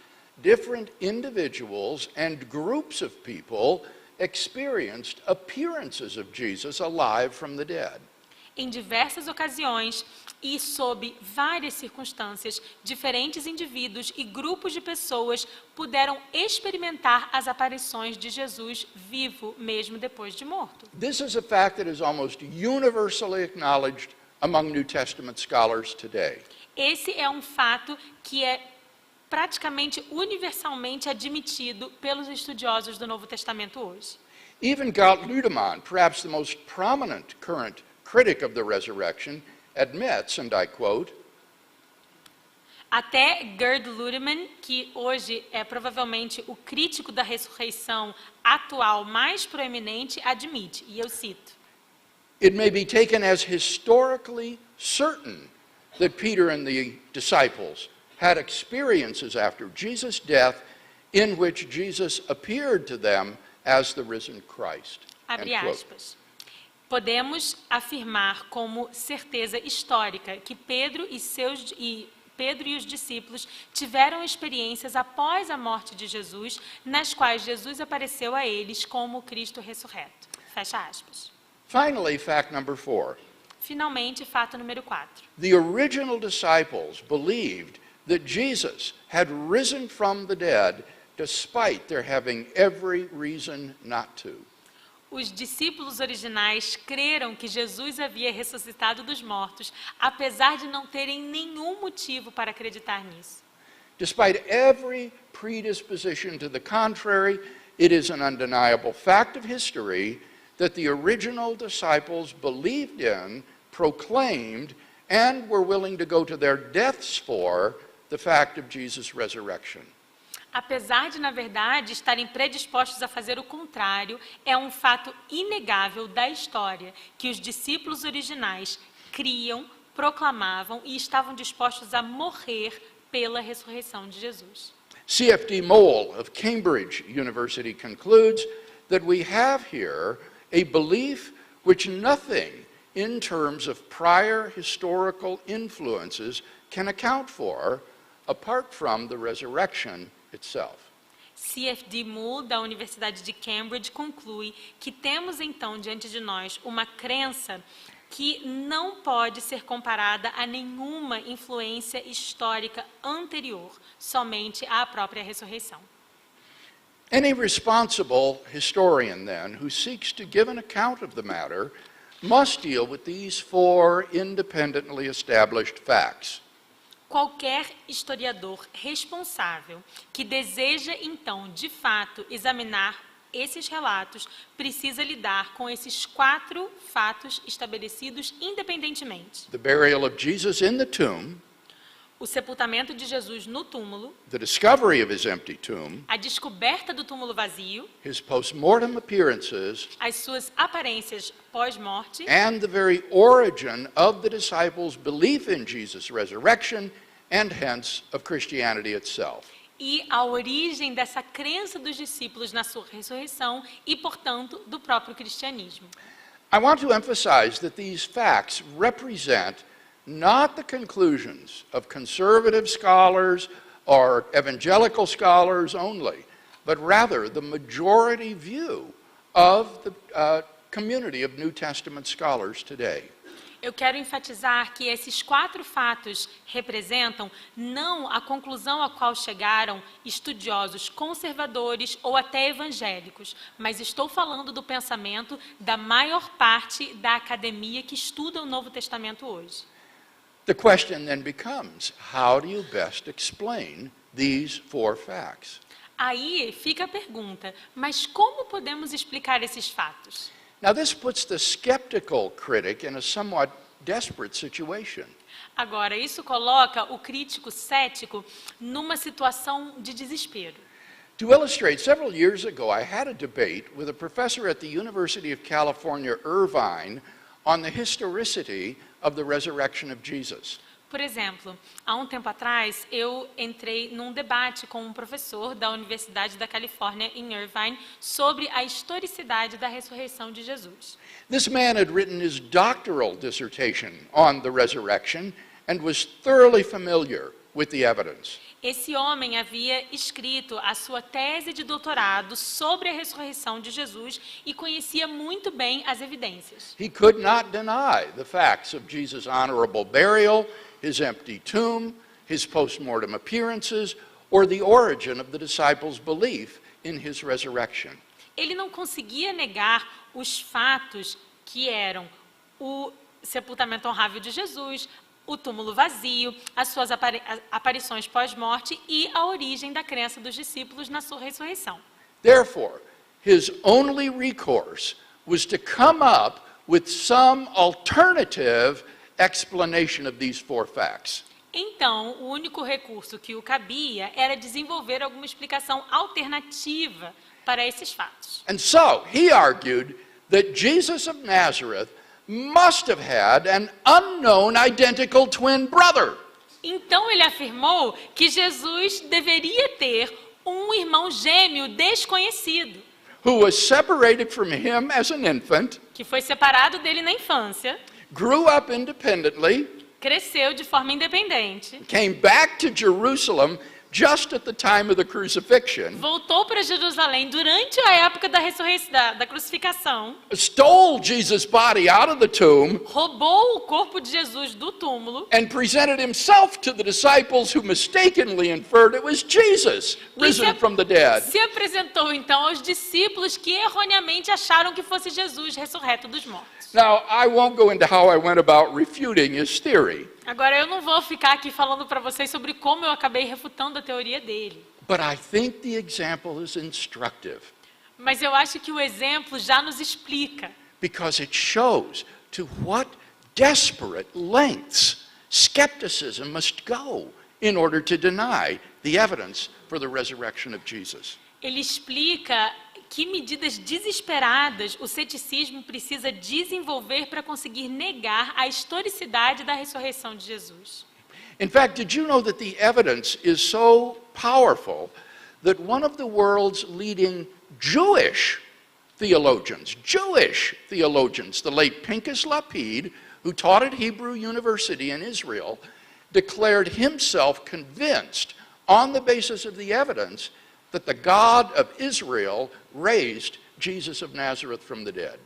S1: different individuals and groups of people experienced appearances of Jesus alive from the dead.
S2: Em diversas ocasiões e sob várias circunstâncias, diferentes indivíduos e grupos de pessoas puderam experimentar as aparições de Jesus vivo, mesmo depois de morto.
S1: This is a fact that is almost universally acknowledged among New Testament scholars today.
S2: Esse é um fato que é praticamente universalmente admitido pelos estudiosos do Novo Testamento hoje.
S1: Even Galt Ludemann, perhaps the most prominent current critic of the resurrection, admits, and I quote,
S2: Até Gerd Ludemann, que hoje é provavelmente o crítico da ressurreição atual mais proeminente, admite, e eu cito,
S1: it may be taken as historically certain that Peter and the disciples had experiences after Jesus' death in which Jesus appeared to them as the risen Christ.
S2: abre
S1: End quote.
S2: aspas. Podemos afirmar como certeza histórica que Pedro e os discípulos tiveram experiências após a morte de Jesus, nas quais Jesus apareceu a eles como Cristo ressurreto. Fecha aspas.
S1: Finally, fact number 4.
S2: Finalmente, fato número 4.
S1: The original disciples believed that Jesus had risen from the dead despite their having every reason not to.
S2: Os discípulos originais creram que Jesus havia ressuscitado dos mortos, apesar de não terem nenhum motivo para acreditar nisso.
S1: Despite every predisposition to the contrary, it is an undeniable fact of history that the original disciples believed in, proclaimed, and were willing to go to their deaths for the fact of Jesus' resurrection.
S2: Apesar de, na verdade, estarem predispostos a fazer o contrário, é um fato inegável da história que os discípulos originais criam, proclamavam e estavam dispostos a morrer pela ressurreição de Jesus.
S1: C.F.D. Moule of Cambridge University concludes that we have here a belief which nothing in terms of prior historical influences can account for apart from the resurrection itself.
S2: C.F.D. Moule, da Universidade de Cambridge, conclui que temos então diante de nós uma crença que não pode ser comparada a nenhuma influência histórica anterior, somente à própria ressurreição.
S1: Any responsible historian, then, who seeks to give an account of the matter must deal with these four independently established facts.
S2: Qualquer historiador responsável que deseja, então, de fato, examinar esses relatos, precisa lidar com esses 4 fatos estabelecidos independentemente.
S1: The burial of Jesus in the tomb,
S2: O sepultamento de Jesus no túmulo,
S1: the discovery of his empty tomb,
S2: a descoberta do túmulo vazio,
S1: his post-mortem appearances,
S2: as suas aparências pós-morte
S1: and the very origin of the disciples' belief in Jesus' resurrection and hence of Christianity itself.
S2: e a origem dessa crença dos discípulos na sua ressurreição e, portanto, do próprio cristianismo.
S1: I want to emphasize that these facts represent not the conclusions of conservative scholars or evangelical scholars only, but rather the majority view of the community of New Testament scholars today.
S2: Eu quero enfatizar que esses 4 fatos representam não a conclusão a qual chegaram estudiosos conservadores ou até evangélicos, mas estou falando do pensamento da maior parte da academia que estuda o Novo Testamento hoje.
S1: The question then becomes, how do you best explain these four facts?
S2: Aí fica a pergunta, mas como podemos explicar esses fatos?
S1: Now, this puts the skeptical critic in a somewhat desperate situation.
S2: Agora, isso coloca o crítico cético numa situação de desespero.
S1: To illustrate, several years ago, I had a debate with a professor at the University of California, Irvine, on the historicity of the resurrection of Jesus.
S2: Por exemplo, há um tempo atrás, eu entrei num debate com um professor da Universidade da Califórnia, em Irvine, sobre a historicidade da ressurreição de Jesus.
S1: This man had written his doctoral dissertation on the resurrection and was thoroughly familiar with the evidence.
S2: Esse homem havia escrito a sua tese de doutorado sobre a ressurreição de Jesus e conhecia muito bem as evidências.
S1: He could not deny the facts of Jesus' honorable burial, his empty tomb, his post-mortem appearances, or the origin of the disciples' belief in his resurrection.
S2: Ele não conseguia negar os fatos que eram o sepultamento honrável de Jesus, o túmulo vazio, as suas aparições pós-morte e a origem da crença dos discípulos na sua ressurreição.
S1: Therefore, his only recourse was to come up with some alternative explanation of these four facts.
S2: Então, o único recurso que o cabia era desenvolver alguma explicação alternativa para esses fatos.
S1: And so, he argued that Jesus of Nazareth must have had an unknown identical twin brother.
S2: Então ele afirmou que Jesus deveria ter um irmão gêmeo desconhecido,
S1: who was separated from him as an infant,
S2: que foi separado dele na infância,
S1: grew up independently,
S2: cresceu de forma independente,
S1: came back to Jerusalem just at the time of the crucifixion,
S2: voltou para Jerusalém durante a época da ressurreição, da crucificação,
S1: stole Jesus' body out of the tomb,
S2: roubou o corpo de Jesus do túmulo
S1: and presented himself to the disciples who mistakenly inferred it was Jesus risen from the dead.
S2: se apresentou então aos discípulos que erroneamente acharam que fosse Jesus ressurreto dos mortos.
S1: Now, I won't go into how I went about refuting his theory,
S2: Agora, eu não vou ficar aqui falando para vocês sobre como eu acabei refutando a teoria dele.
S1: but I think the example is instructive
S2: Mas eu acho que o exemplo já nos explica.
S1: because it shows to what desperate lengths skepticism must go in order to deny the evidence for the resurrection of Jesus.
S2: Ele explica que medidas desesperadas o ceticismo precisa desenvolver para conseguir negar a historicidade da ressurreição de Jesus.
S1: In fact, did you know that the evidence is so powerful that one of the world's leading Jewish theologians, the late Pinchas Lapid, who taught at Hebrew University in Israel, declared himself convinced on the basis of the evidence that the God of Israel raised Jesus of Nazareth from the dead.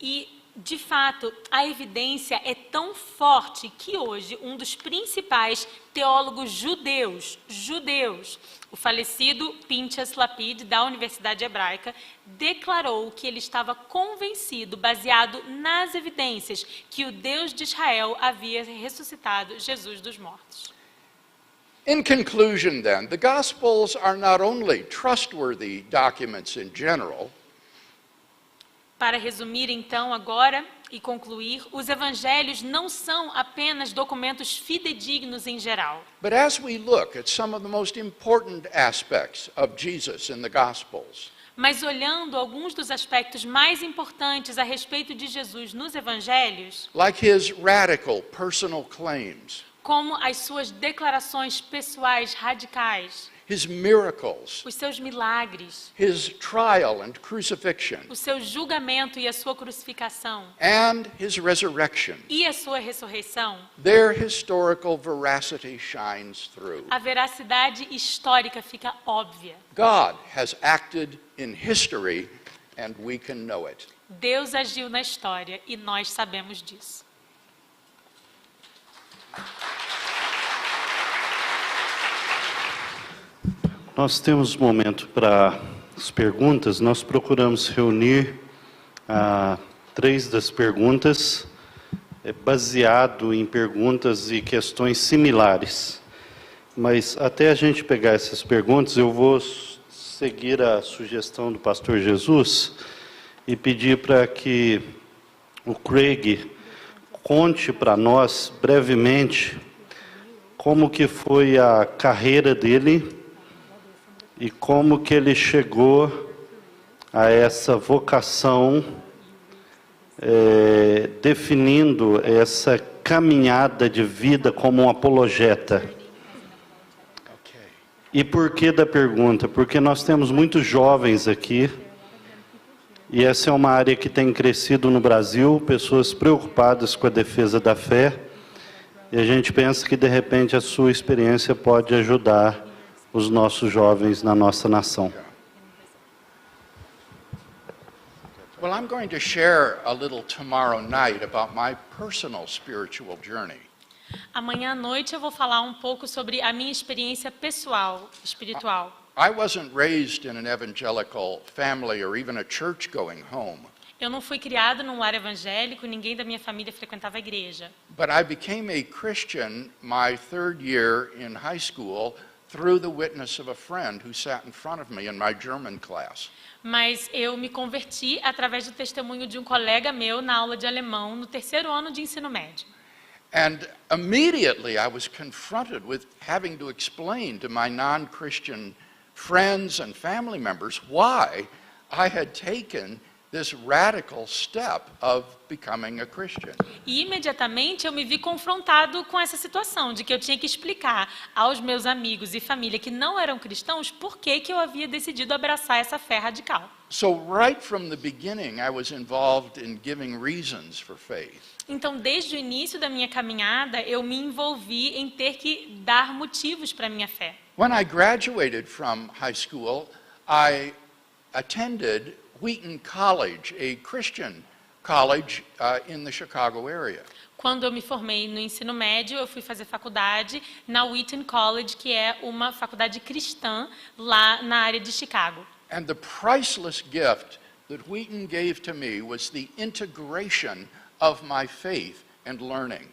S2: E, de fato, a evidência é tão forte que hoje um dos principais teólogos judeus, o falecido Pinchas Lapid, da Universidade Hebraica, declarou que ele estava convencido, baseado nas evidências, que o Deus de Israel havia ressuscitado Jesus dos mortos.
S1: In conclusion, then, the Gospels are not only trustworthy documents in general,
S2: Para resumir, então, agora e concluir, os evangelhos não são apenas documentos fidedignos em geral.
S1: but as we look at some of the most important aspects of Jesus in the Gospels,
S2: Mas olhando alguns dos aspectos mais importantes a respeito de Jesus nos evangelhos,
S1: like his radical personal claims,
S2: como as suas declarações pessoais radicais,
S1: his miracles,
S2: os seus milagres,
S1: his trial and crucifixion,
S2: o seu julgamento e a sua crucificação,
S1: and his resurrection,
S2: e a sua ressurreição,
S1: their historical veracity shines through.
S2: a veracidade histórica fica óbvia.
S1: God has acted in history, and we can know it.
S2: Deus agiu na história e nós sabemos disso.
S3: Nós temos um momento para as perguntas. Nós procuramos reunir 3 das perguntas baseado em perguntas e questões similares. Mas até a gente pegar essas perguntas, eu vou seguir a sugestão do pastor Jesus e pedir para que o Craig conte para nós brevemente como que foi a carreira dele e como que ele chegou a essa vocação, definindo essa caminhada de vida como um apologeta. E por que da pergunta? Porque nós temos muitos jovens aqui, e essa é uma área que tem crescido no Brasil, pessoas preocupadas com a defesa da fé, e a gente pensa que de repente a sua experiência pode ajudar os nossos jovens na nossa nação.
S1: Well, I'm going to share a little tomorrow night about my personal spiritual journey.
S2: Amanhã à noite eu vou falar um pouco sobre a minha experiência pessoal, espiritual.
S1: I wasn't raised in an evangelical family or even a church-going home,
S2: Eu não fui criado num lar evangélico, ninguém da minha família frequentava a igreja.
S1: but I became a Christian my 3rd year in high school through the witness of a friend who sat in front of me in my German class.
S2: Mas eu me converti através do testemunho de um colega meu na aula de alemão no 3º ano de ensino médio.
S1: And immediately I was confronted with having to explain to my non-Christian friends and family members why I had taken this radical step of becoming a Christian.
S2: E imediatamente eu me vi confrontado com essa situação de que eu tinha que explicar aos meus amigos e família que não eram cristãos por que eu havia decidido abraçar essa fé radical.
S1: So right from the beginning, I was involved in giving reasons for faith.
S2: Então, desde o início da minha caminhada, eu me envolvi em ter que dar motivos para a minha fé.
S1: When I graduated from high school, I attended Wheaton College, a Christian college in the Chicago area.
S2: Quando eu me formei no ensino médio, eu fui fazer faculdade na Wheaton College, que é uma faculdade cristã lá na área de Chicago.
S1: And the priceless gift that Wheaton gave to me was the integration of my faith and learning.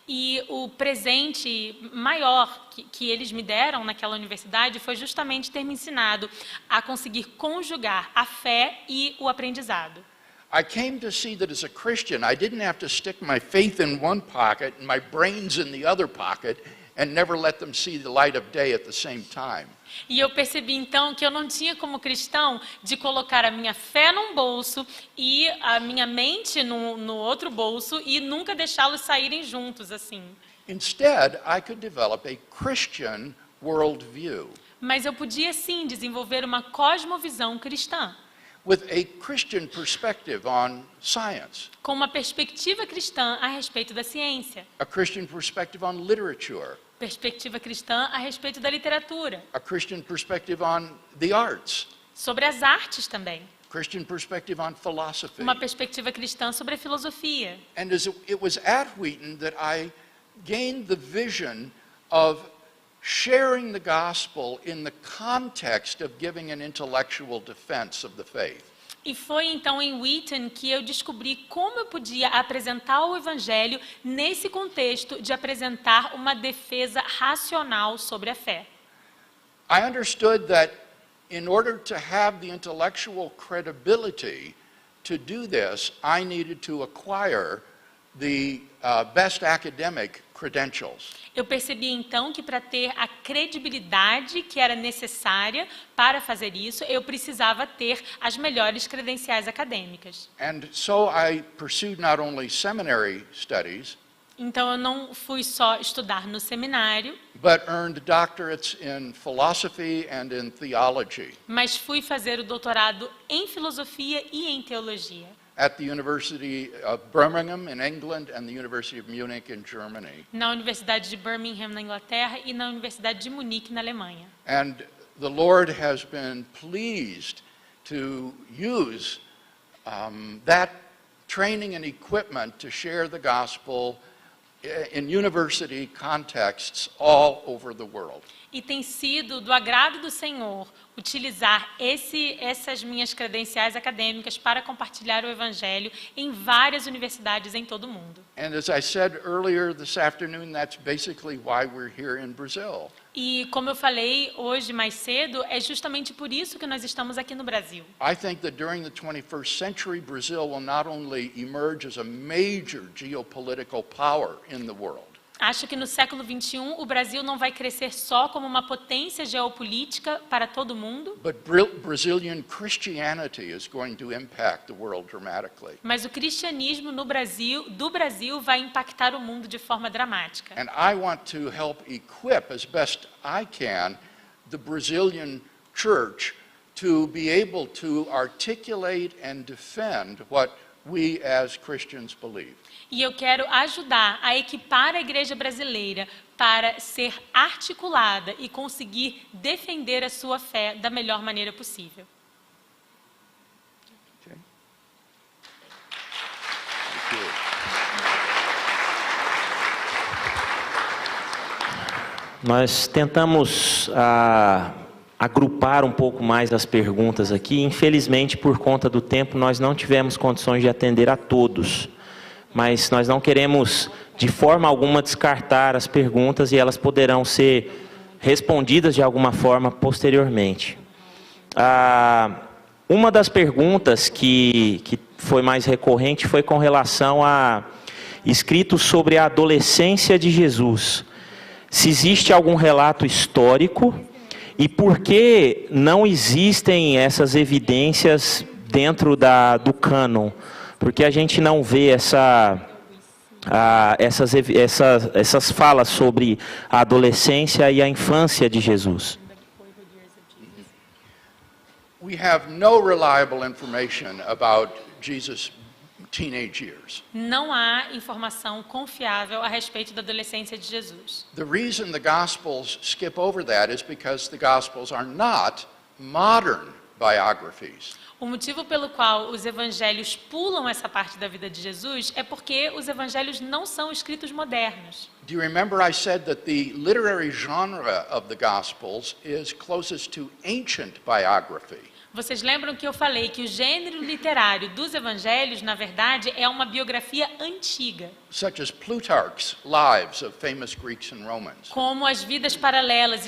S2: E o presente maior que eles me deram naquela universidade foi justamente ter me ensinado a conseguir conjugar a fé e o aprendizado.
S1: I came to see that as a Christian, I didn't have to stick my faith in one pocket and my brains in the other pocket and never let them see the light of day at the same time.
S2: E eu percebi então que eu não tinha como cristão de colocar a minha fé num bolso e a minha mente no outro bolso e nunca deixá-los saírem juntos assim.
S1: Instead, I could develop a Christian worldview
S2: Mas eu podia sim desenvolver uma cosmovisão cristã,
S1: with a Christian perspective on science,
S2: com uma perspectiva cristã a respeito da ciência,
S1: a Christian perspective on literature,
S2: perspectiva cristã a respeito da literatura,
S1: a Christian perspective on the arts,
S2: sobre as artes também,
S1: Christian perspective on philosophy.
S2: uma perspectiva cristã sobre a filosofia.
S1: And it was at Wheaton that I gained the vision of sharing the gospel in the context of giving an intellectual defense of the faith.
S2: E foi então em Wheaton que eu descobri como eu podia apresentar o Evangelho nesse contexto de apresentar uma defesa racional sobre a fé.
S1: I understood that in order to have the intellectual credibility to do this, I needed to acquire the best academic credentials.
S2: Eu percebi então que para ter a credibilidade que era necessária para fazer isso, eu precisava ter as melhores credenciais acadêmicas.
S1: And so I pursued not only seminary studies,
S2: Então eu não fui só estudar no seminário,
S1: but earned doctorates in philosophy and in theology
S2: mas fui fazer o doutorado em filosofia e em teologia.
S1: at the University of Birmingham in England and the University of Munich in Germany.
S2: Na Universidade de Birmingham, na Inglaterra, e na Universidade de Munique, na Alemanha.
S1: And the Lord has been pleased to use that training and equipment to share the gospel in university contexts all over the world.
S2: E tem sido do agrado do Senhor utilizar essas minhas credenciais acadêmicas para compartilhar o Evangelho em várias universidades em todo o mundo.
S1: And as I said earlier this afternoon, that's basically why we're here in Brazil.
S2: E como eu falei hoje mais cedo, é justamente por isso que nós estamos aqui no Brasil.
S1: I think that during the 21st century, Brazil will not only emerge as a major geopolitical power in the world,
S2: Acho que no século XXI o Brasil não vai crescer só como uma potência geopolítica para todo mundo,
S1: but Brazilian Christianity is going to impact the world dramatically.
S2: mas o cristianismo do Brasil vai impactar o mundo de forma dramática.
S1: And I want to help equip as best I can the Brazilian church to be able to articulate and defend what we as Christians believe.
S2: E eu quero ajudar a equipar a igreja brasileira para ser articulada e conseguir defender a sua fé da melhor maneira possível.
S1: Okay. Thank you.
S4: Nós tentamos agrupar um pouco mais as perguntas aqui. Infelizmente, por conta do tempo, nós não tivemos condições de atender a todos. Mas nós não queremos, de forma alguma, descartar as perguntas e elas poderão ser respondidas de alguma forma posteriormente. Uma das perguntas que foi mais recorrente foi com relação a escritos sobre a adolescência de Jesus. Se existe algum relato histórico e por que não existem essas evidências dentro do cânon, porque a gente não vê essas falas sobre a adolescência e a infância de Jesus.
S1: We have no reliable information about Jesus' teenage years.
S2: Não há informação confiável a respeito da adolescência de Jesus.
S1: The reason the Gospels skip over that is because the Gospels are not modern biographies.
S2: O motivo pelo qual os evangelhos pulam essa parte da vida de Jesus é porque os evangelhos não são escritos modernos.
S1: Do you remember I said that the literary genre of the Gospels is closest to ancient biography?
S2: Vocês lembram que eu falei que o gênero literário dos evangelhos, na verdade, é uma biografia antiga,
S1: Such as Plutarch's lives of famous Greeks and Romans.
S2: como as vidas paralelas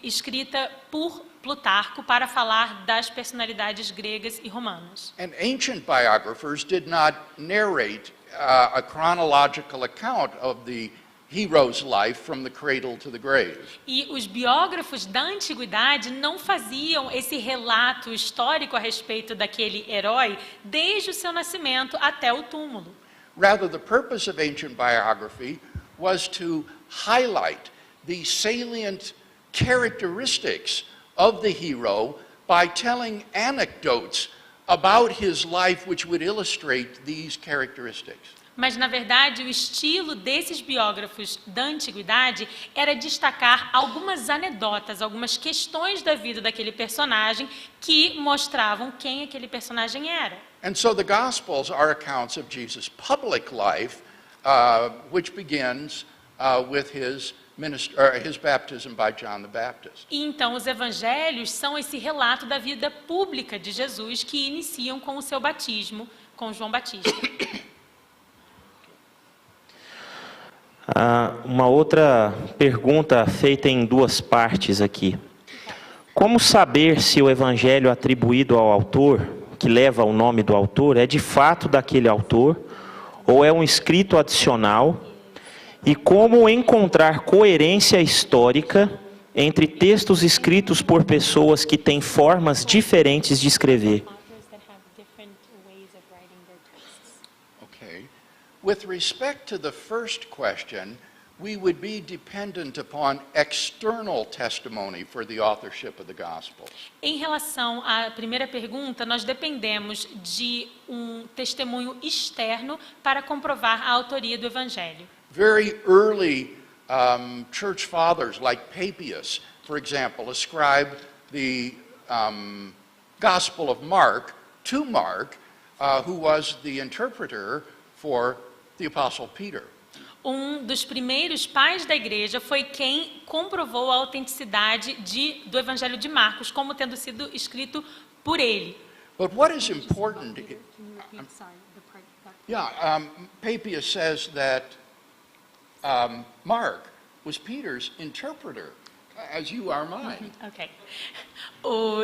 S2: escrita por Plutarco para falar das personalidades gregas e romanas.
S1: And ancient biographers did not narrate a chronological account of the hero's life from the cradle to the grave.
S2: E os biógrafos da antiguidade não faziam esse relato histórico a respeito daquele herói desde o seu nascimento até o túmulo.
S1: Rather, the purpose of ancient biography was to highlight the salient characteristics of the hero by telling anecdotes about his life which would illustrate these characteristics.
S2: Mas, na verdade, o estilo desses biógrafos da antiguidade era destacar algumas anedotas, algumas questões da vida daquele personagem que mostravam quem aquele personagem era.
S1: And so the Gospels are accounts of Jesus' public life, which begins with his baptism by John the Baptist.
S2: E então os evangelhos são esse relato da vida pública de Jesus que iniciam com o seu batismo com João Batista.
S4: Uma outra pergunta feita em duas partes aqui. Como saber se o evangelho atribuído ao autor, que leva o nome do autor, é de fato daquele autor, ou é um escrito adicional? E como encontrar coerência histórica entre textos escritos por pessoas que têm formas diferentes de escrever?
S1: Okay. With respect to the first question, we would be dependent upon external testimony for the authorship of the Gospels.
S2: Em relação à primeira pergunta, nós dependemos de um testemunho externo para comprovar a autoria do evangelho.
S1: Very early church fathers like Papias, for example, ascribed the Gospel of Mark to Mark, who was the interpreter for the Apostle Peter.
S2: Um dos primeiros pais da igreja foi quem comprovou a autenticidade do Evangelho de Marcos como tendo sido escrito por ele.
S1: But what is important? Papias says that Mark was Peter's interpreter, as you are mine.
S2: Ok. O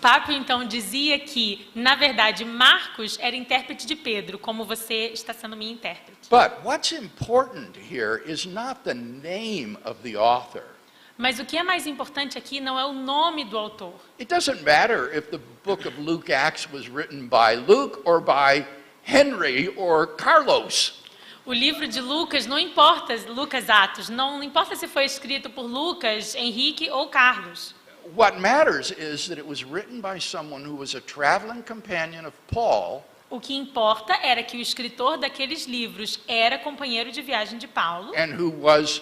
S2: Papo então dizia que, na verdade, Marcos era intérprete de Pedro, como você está sendo minha intérprete.
S1: But what's important here is not the name of the author.
S2: Mas o que é mais importante aqui não é o nome do autor.
S1: It doesn't matter if the book of Luke Acts was written by Luke or by Henry or Carlos.
S2: O livro de Lucas não importa, Lucas Atos, não importa se foi escrito por Lucas, Henrique ou Carlos.
S1: What matters is that it was written by someone who was a traveling companion of Paul.
S2: O que importa era que o escritor daqueles livros era companheiro de viagem de Paulo.
S1: And who was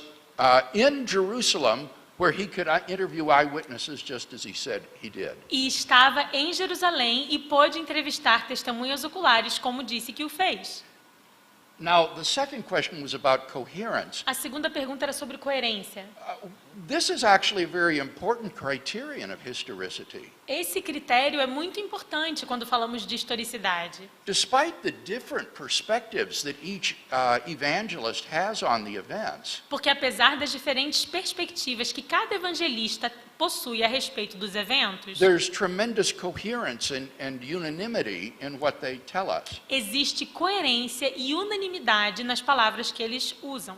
S1: in Jerusalem, where he could interview eyewitnesses just as he said he did.
S2: E estava em Jerusalém e pôde entrevistar testemunhas oculares, como disse que o fez.
S1: Now, the second question was about coherence.
S2: A segunda pergunta era sobre coerência.
S1: This is actually a very important criterion of historicity.
S2: Esse critério é muito importante quando falamos de historicidade.
S1: Despite the different perspectives that each evangelist has on the events,
S2: Porque apesar das diferentes perspectivas que cada evangelista possui a respeito dos eventos,
S1: there's tremendous coherence and unanimity in what they tell us.
S2: existe coerência e unanimidade nas palavras que eles usam.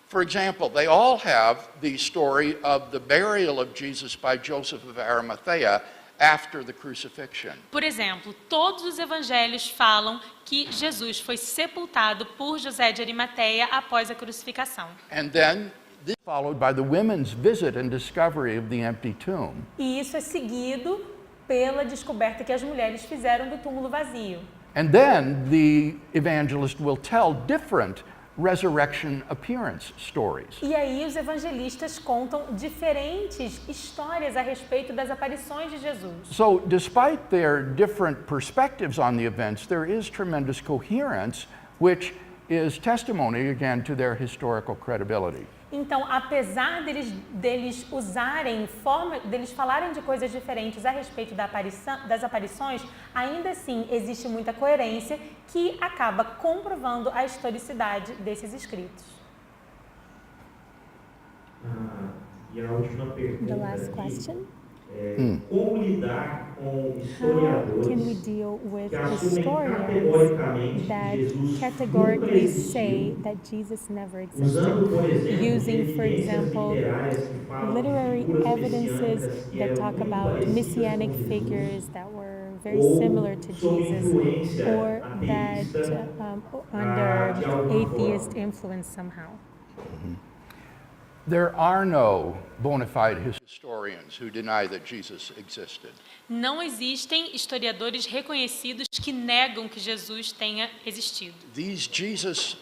S1: For example, they all have the story of the burial of Jesus by Joseph of Arimathea after the crucifixion.
S2: Por exemplo, todos os evangelhos falam que Jesus foi sepultado por José de Arimateia após a crucificação.
S1: And then this followed by the women's visit and discovery of the empty tomb.
S2: E isso é seguido pela descoberta que as mulheres fizeram do túmulo vazio.
S1: And then the evangelist will tell different resurrection appearance stories.
S2: E aí os evangelistas contam diferentes histórias a respeito das aparições de Jesus.
S1: So, despite their different perspectives on the events, there is tremendous coherence, which is testimony again to their historical credibility.
S2: Então, apesar deles falarem de coisas diferentes a respeito das aparições, ainda assim existe muita coerência que acaba comprovando a historicidade desses escritos.
S4: E a última pergunta
S5: The last question.
S4: como lidar com
S5: How can we
S4: historiadores
S5: deal with
S4: que assumem
S5: historians
S4: categoricamente que
S5: that
S4: Jesus
S5: categorically
S4: nunca
S5: say
S4: existiu,
S5: that Jesus never
S4: usando,
S5: existed?
S4: por exemplo,
S5: Using, for
S4: evidências
S5: example,
S4: literárias que falam
S5: literary
S4: de figuras
S5: evidences
S4: messiânicas que
S5: that
S4: eram
S5: talk
S4: muito
S5: about
S4: parecidas
S5: messianic
S4: com Jesus,
S5: figures that were very
S4: ou
S5: similar to
S4: sob
S5: Jesus,
S4: influência
S5: or that
S4: ateísta,
S5: under
S4: de alguma
S5: atheist
S4: forma.
S5: influence somehow.
S1: There are no bona fide historians who deny that Jesus existed.
S2: Não existem historiadores reconhecidos que negam que Jesus tenha existido.
S1: These Jesus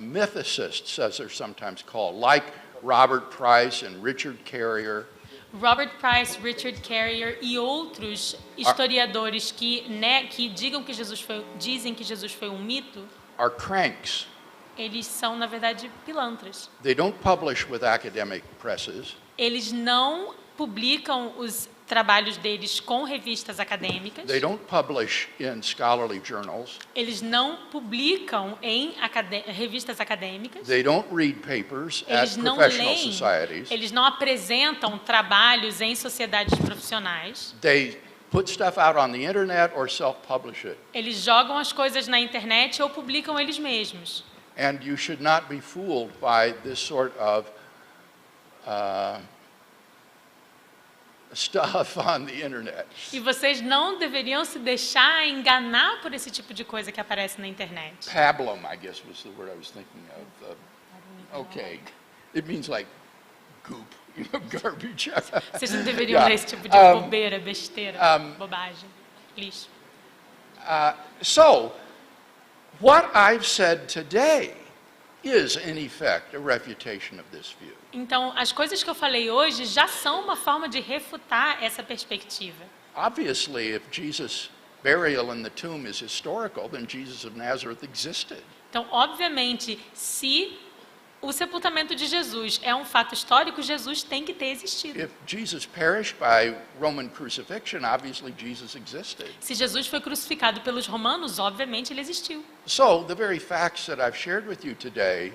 S1: mythicists, as they're sometimes called, like Robert Price and Richard Carrier,
S2: Robert Price, Richard Carrier e outros historiadores que dizem que Jesus foi um mito,
S1: are cranks.
S2: eles são, na verdade, pilantras.
S1: They don't publish with academic presses.
S2: Eles não publicam os trabalhos deles com revistas acadêmicas.
S1: They don't publish in scholarly journals.
S2: Eles não publicam em revistas acadêmicas.
S1: They don't read papers at
S2: Eles não
S1: professional
S2: leem,
S1: societies.
S2: eles não apresentam trabalhos em sociedades profissionais.
S1: They put stuff out on the internet or self-publish it.
S2: Eles jogam as coisas na internet ou publicam eles mesmos.
S1: And you should not be fooled by this sort of stuff on the internet.
S2: E vocês não deveriam se deixar enganar por esse tipo de coisa que aparece na internet.
S1: Pablum, I guess, was the word I was thinking of. Okay, it means like goop, garbage.
S2: Vocês não deveriam
S1: Yeah.
S2: ler esse tipo de bobeira, besteira, bobagem, lixo.
S1: So, what I've said today is, in effect, a refutation of this view.
S2: Então, as coisas que eu falei hoje já são uma forma de refutar essa perspectiva.
S1: Obviously, if Jesus' burial in the tomb is historical, then Jesus of Nazareth existed.
S2: Então, obviamente, se o sepultamento de Jesus é um fato histórico, Jesus tem que ter existido.
S1: If Jesus perished by Roman crucifixion, obviously Jesus existed.
S2: Se Jesus foi crucificado pelos romanos, obviamente ele existiu.
S1: So, the very facts that I've shared with you today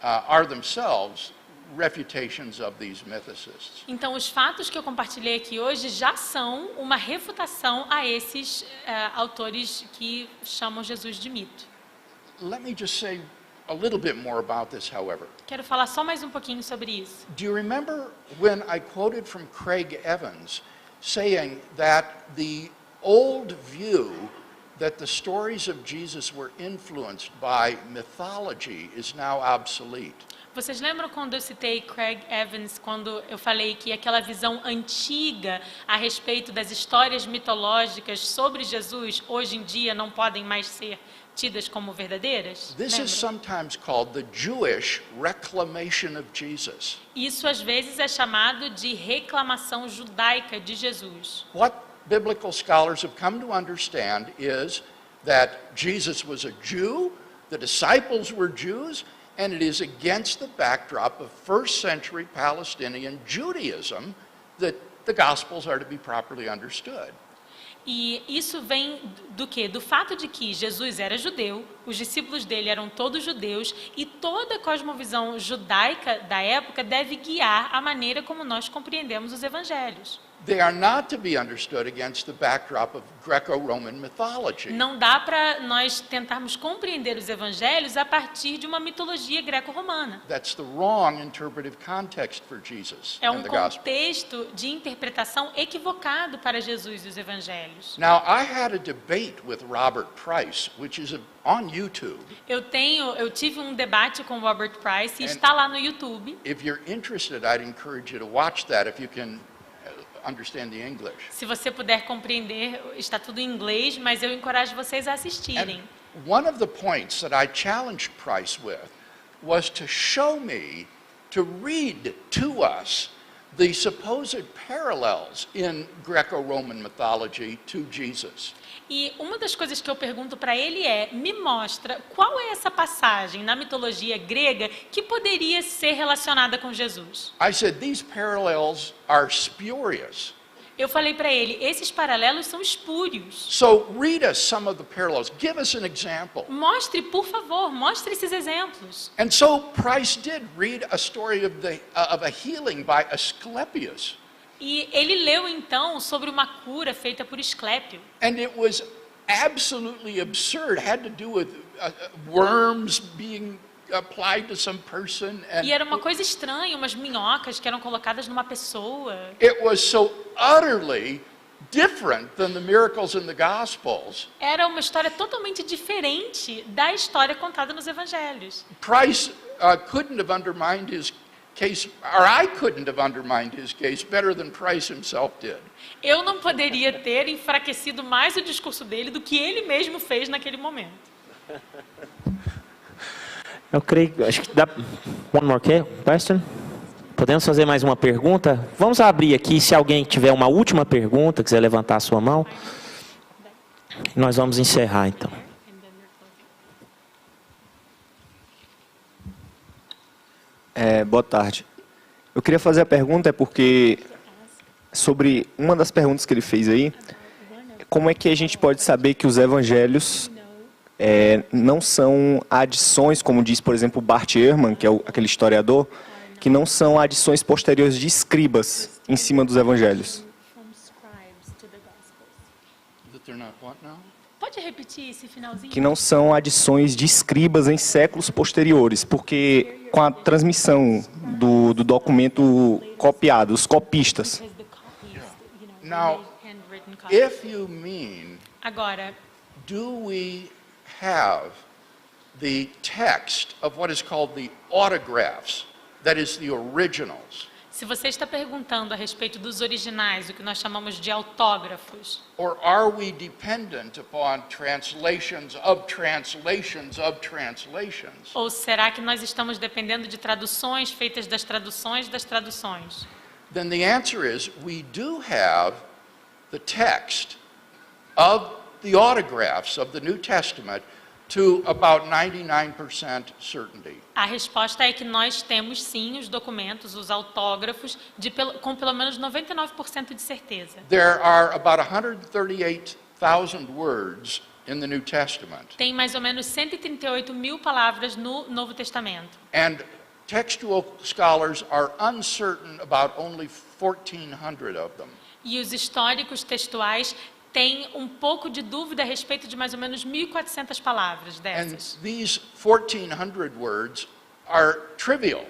S1: are themselves refutations of these mythicists.
S2: Então, os fatos que eu compartilhei aqui hoje já são uma refutação a esses autores que chamam Jesus de mito.
S1: Let me just say a little bit more about this, however.
S2: Quero falar só mais um pouquinho sobre isso.
S1: Do you remember when I quoted from Craig Evans saying that the old view that the stories of Jesus were influenced by mythology is now obsolete?
S2: Vocês lembram quando eu citei Craig Evans, quando eu falei que aquela visão antiga a respeito das histórias mitológicas sobre Jesus, hoje em dia não podem mais ser tidas como verdadeiras?
S1: This is sometimes called the Jewish reclamation of Jesus.
S2: Isso às vezes é chamado de reclamação judaica de Jesus.
S1: What biblical scholars have come to understand is that Jesus was a Jew, the disciples were Jews, and it is against the backdrop of first century Palestinian Judaism that the Gospels are to be properly understood.
S2: E isso vem do quê? Do fato de que Jesus era judeu, os discípulos dele eram todos judeus, e toda a cosmovisão judaica da época deve guiar a maneira como nós compreendemos os evangelhos.
S1: they are not to be understood against the backdrop of Greco-Roman mythology.
S2: Não dá para nós tentarmos compreender os evangelhos a partir de uma mitologia greco-romana.
S1: That's the wrong interpretive context for Jesus
S2: É
S1: and
S2: um
S1: the gospel.
S2: contexto de interpretação equivocado para Jesus e os evangelhos.
S1: Now, I had a debate with Robert Price, which is on YouTube.
S2: Eu tive um debate com Robert Price e está lá no YouTube.
S1: If you're interested, I'd encourage you to watch that if you can understand the English.
S2: Se você puder compreender, está tudo em inglês, mas eu encorajo vocês a
S1: And
S2: assistirem.
S1: one of the points that I challenged Price with was to show me, to read to us the supposed parallels in Greco-Roman mythology to Jesus.
S2: E uma das coisas que eu pergunto para ele é: me mostra qual é essa passagem na mitologia grega que poderia ser relacionada com Jesus.
S1: I said, these parallels are spurious.
S2: Eu falei para ele: esses paralelos são espúrios.
S1: So read us some of the parallels. Give us an example.
S2: Mostre, por favor, mostre esses exemplos.
S1: And so Price did read a story of a healing by Asclepius.
S2: E ele leu então sobre uma cura feita por Esclépio.
S1: And it was absolutely absurd. It had to do with worms being applied to some person. And
S2: E era uma coisa estranha, umas minhocas que eram colocadas numa pessoa.
S1: it was so utterly different than the miracles in the Gospels.
S2: Era uma história totalmente diferente da história contada nos evangelhos.
S1: Price couldn't have undermined his case, or I couldn't have undermined his case better than Price himself did.
S2: Eu não poderia ter enfraquecido mais o discurso dele do que ele mesmo fez naquele momento.
S4: Eu creio, acho que dá. One more question? Podemos fazer mais uma pergunta? Vamos abrir aqui, se alguém tiver uma última pergunta, quiser levantar a sua mão. Nós vamos encerrar então.
S6: Boa tarde. Eu queria fazer a pergunta porque sobre uma das perguntas que ele fez aí, como é que a gente pode saber que os evangelhos não são adições, como diz, por exemplo, Bart Ehrman, que é aquele historiador, que não são adições posteriores de escribas em cima dos evangelhos?
S5: From scribes to the Gospels.
S1: That they're not what now?
S2: Pode repetir esse finalzinho?
S6: Que não são adições de escribas em séculos posteriores, porque com a transmissão do documento copiado, os copistas,
S2: Because the copies, you know,
S1: Now,
S2: made handwritten copies.
S1: If you mean,
S2: Agora,
S1: do we have the text of what is called the autographs, that is the originals,
S2: se você está perguntando a respeito dos originais, o que nós chamamos de autógrafos,
S1: or are we dependent upon translations of translations of translations?
S2: ou será que nós estamos dependendo de traduções feitas das traduções das traduções?
S1: Then the answer is we do have the text of the autographs of the New Testament to about 99% certainty.
S2: A resposta é que nós temos sim os documentos, os autógrafos, com pelo menos 99% de certeza.
S1: There are about 138,000 words in the New Testament.
S2: Tem mais ou menos 138 mil palavras no Novo Testamento.
S1: And textual scholars are uncertain about only 1,400 of them.
S2: E os históricos textuais têm um pouco de dúvida a respeito de mais ou menos 1.400 palavras
S1: And
S2: dessas.
S1: these 1,400 words are trivial.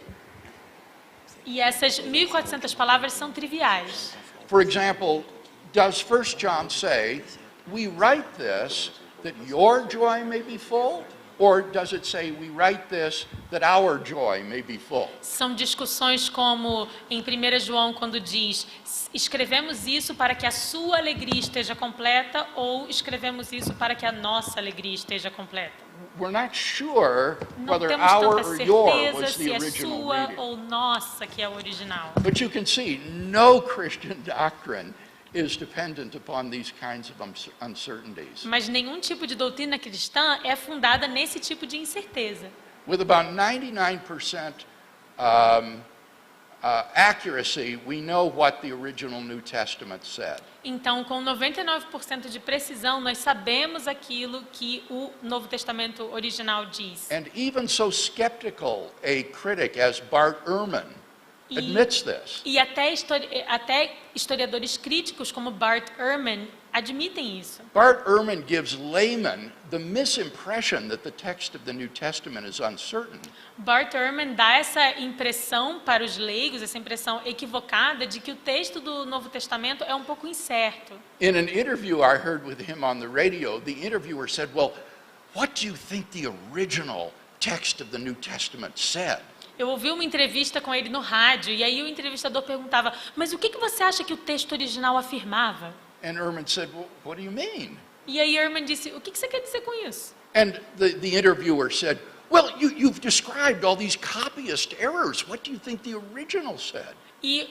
S2: E essas 1.400 palavras são triviais.
S1: For example, does 1 John say, we write this that your joy may be full? Or does it say, we write this that our joy may be full?
S2: São discussões como em 1 João, quando diz: escrevemos isso para que a sua alegria esteja completa, ou escrevemos isso para que a nossa alegria esteja completa.
S1: We're not sure
S2: Não
S1: whether
S2: temos
S1: our
S2: tanta
S1: or your
S2: certeza
S1: was
S2: se
S1: the
S2: é
S1: original
S2: sua
S1: reading.
S2: ou nossa que é o original.
S1: But you can see, no Christian doctrine is dependent upon these kinds of uncertainties.
S2: Mas nenhum tipo de doutrina cristã é fundada nesse tipo de incerteza.
S1: With about 99% accuracy, we know what the original New Testament said.
S2: Então, com 99% de precisão, nós sabemos aquilo que o Novo Testamento original diz.
S1: And even so skeptical a critic as Bart Ehrman admits this.
S2: E até historiadores críticos como Bart Ehrman admitem isso.
S1: Bart Ehrman gives laymen the misimpression that the text of the New Testament is uncertain.
S2: Bart Ehrman dá essa impressão para os leigos, essa impressão equivocada de que o texto do Novo Testamento é um pouco incerto.
S1: In an interview I heard with him on the radio, the interviewer said, "Well, what do you think the original text of the New Testament said?"
S2: Eu ouvi uma entrevista com ele no rádio e aí o entrevistador perguntava: mas o que você acha que o texto original afirmava?
S1: And Ehrman said, "Well, what do you mean?"
S2: E aí Ehrman disse: o que você quer dizer com isso?
S1: And the interviewer said, "Well, you've described all these copyist errors. What do you think the original said?"
S2: E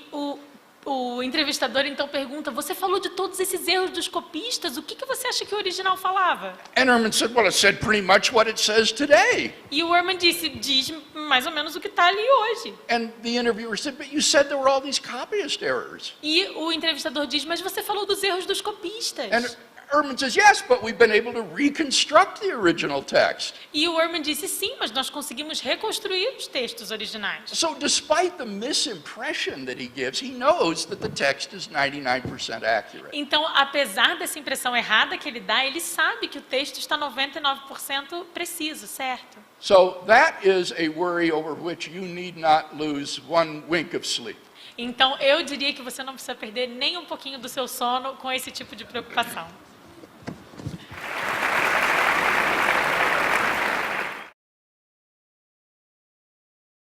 S2: o entrevistador então pergunta: você falou de todos esses erros dos copistas, o que você acha que o original falava?
S1: And Ehrman said, "Well, it said pretty much what it says today."
S2: E o Ehrman disse: diz mais ou menos o que está ali hoje.
S1: And the interviewer said, "But you said there were all these copyist errors."
S2: E o entrevistador diz: mas você falou dos erros dos copistas.
S1: And Ehrman says, "Yes, but we've been able to reconstruct the original text."
S2: E o Ehrman disse: sim, mas nós conseguimos reconstruir os textos originais.
S1: So despite the misimpression that he gives, he knows that the text is 99% accurate.
S2: Então, apesar dessa impressão errada que ele dá, ele sabe que o texto está 99% preciso, certo?
S1: So that is a worry over which you need not lose one wink of sleep.
S2: Então, eu diria que você não precisa perder nem um pouquinho do seu sono com esse tipo de preocupação.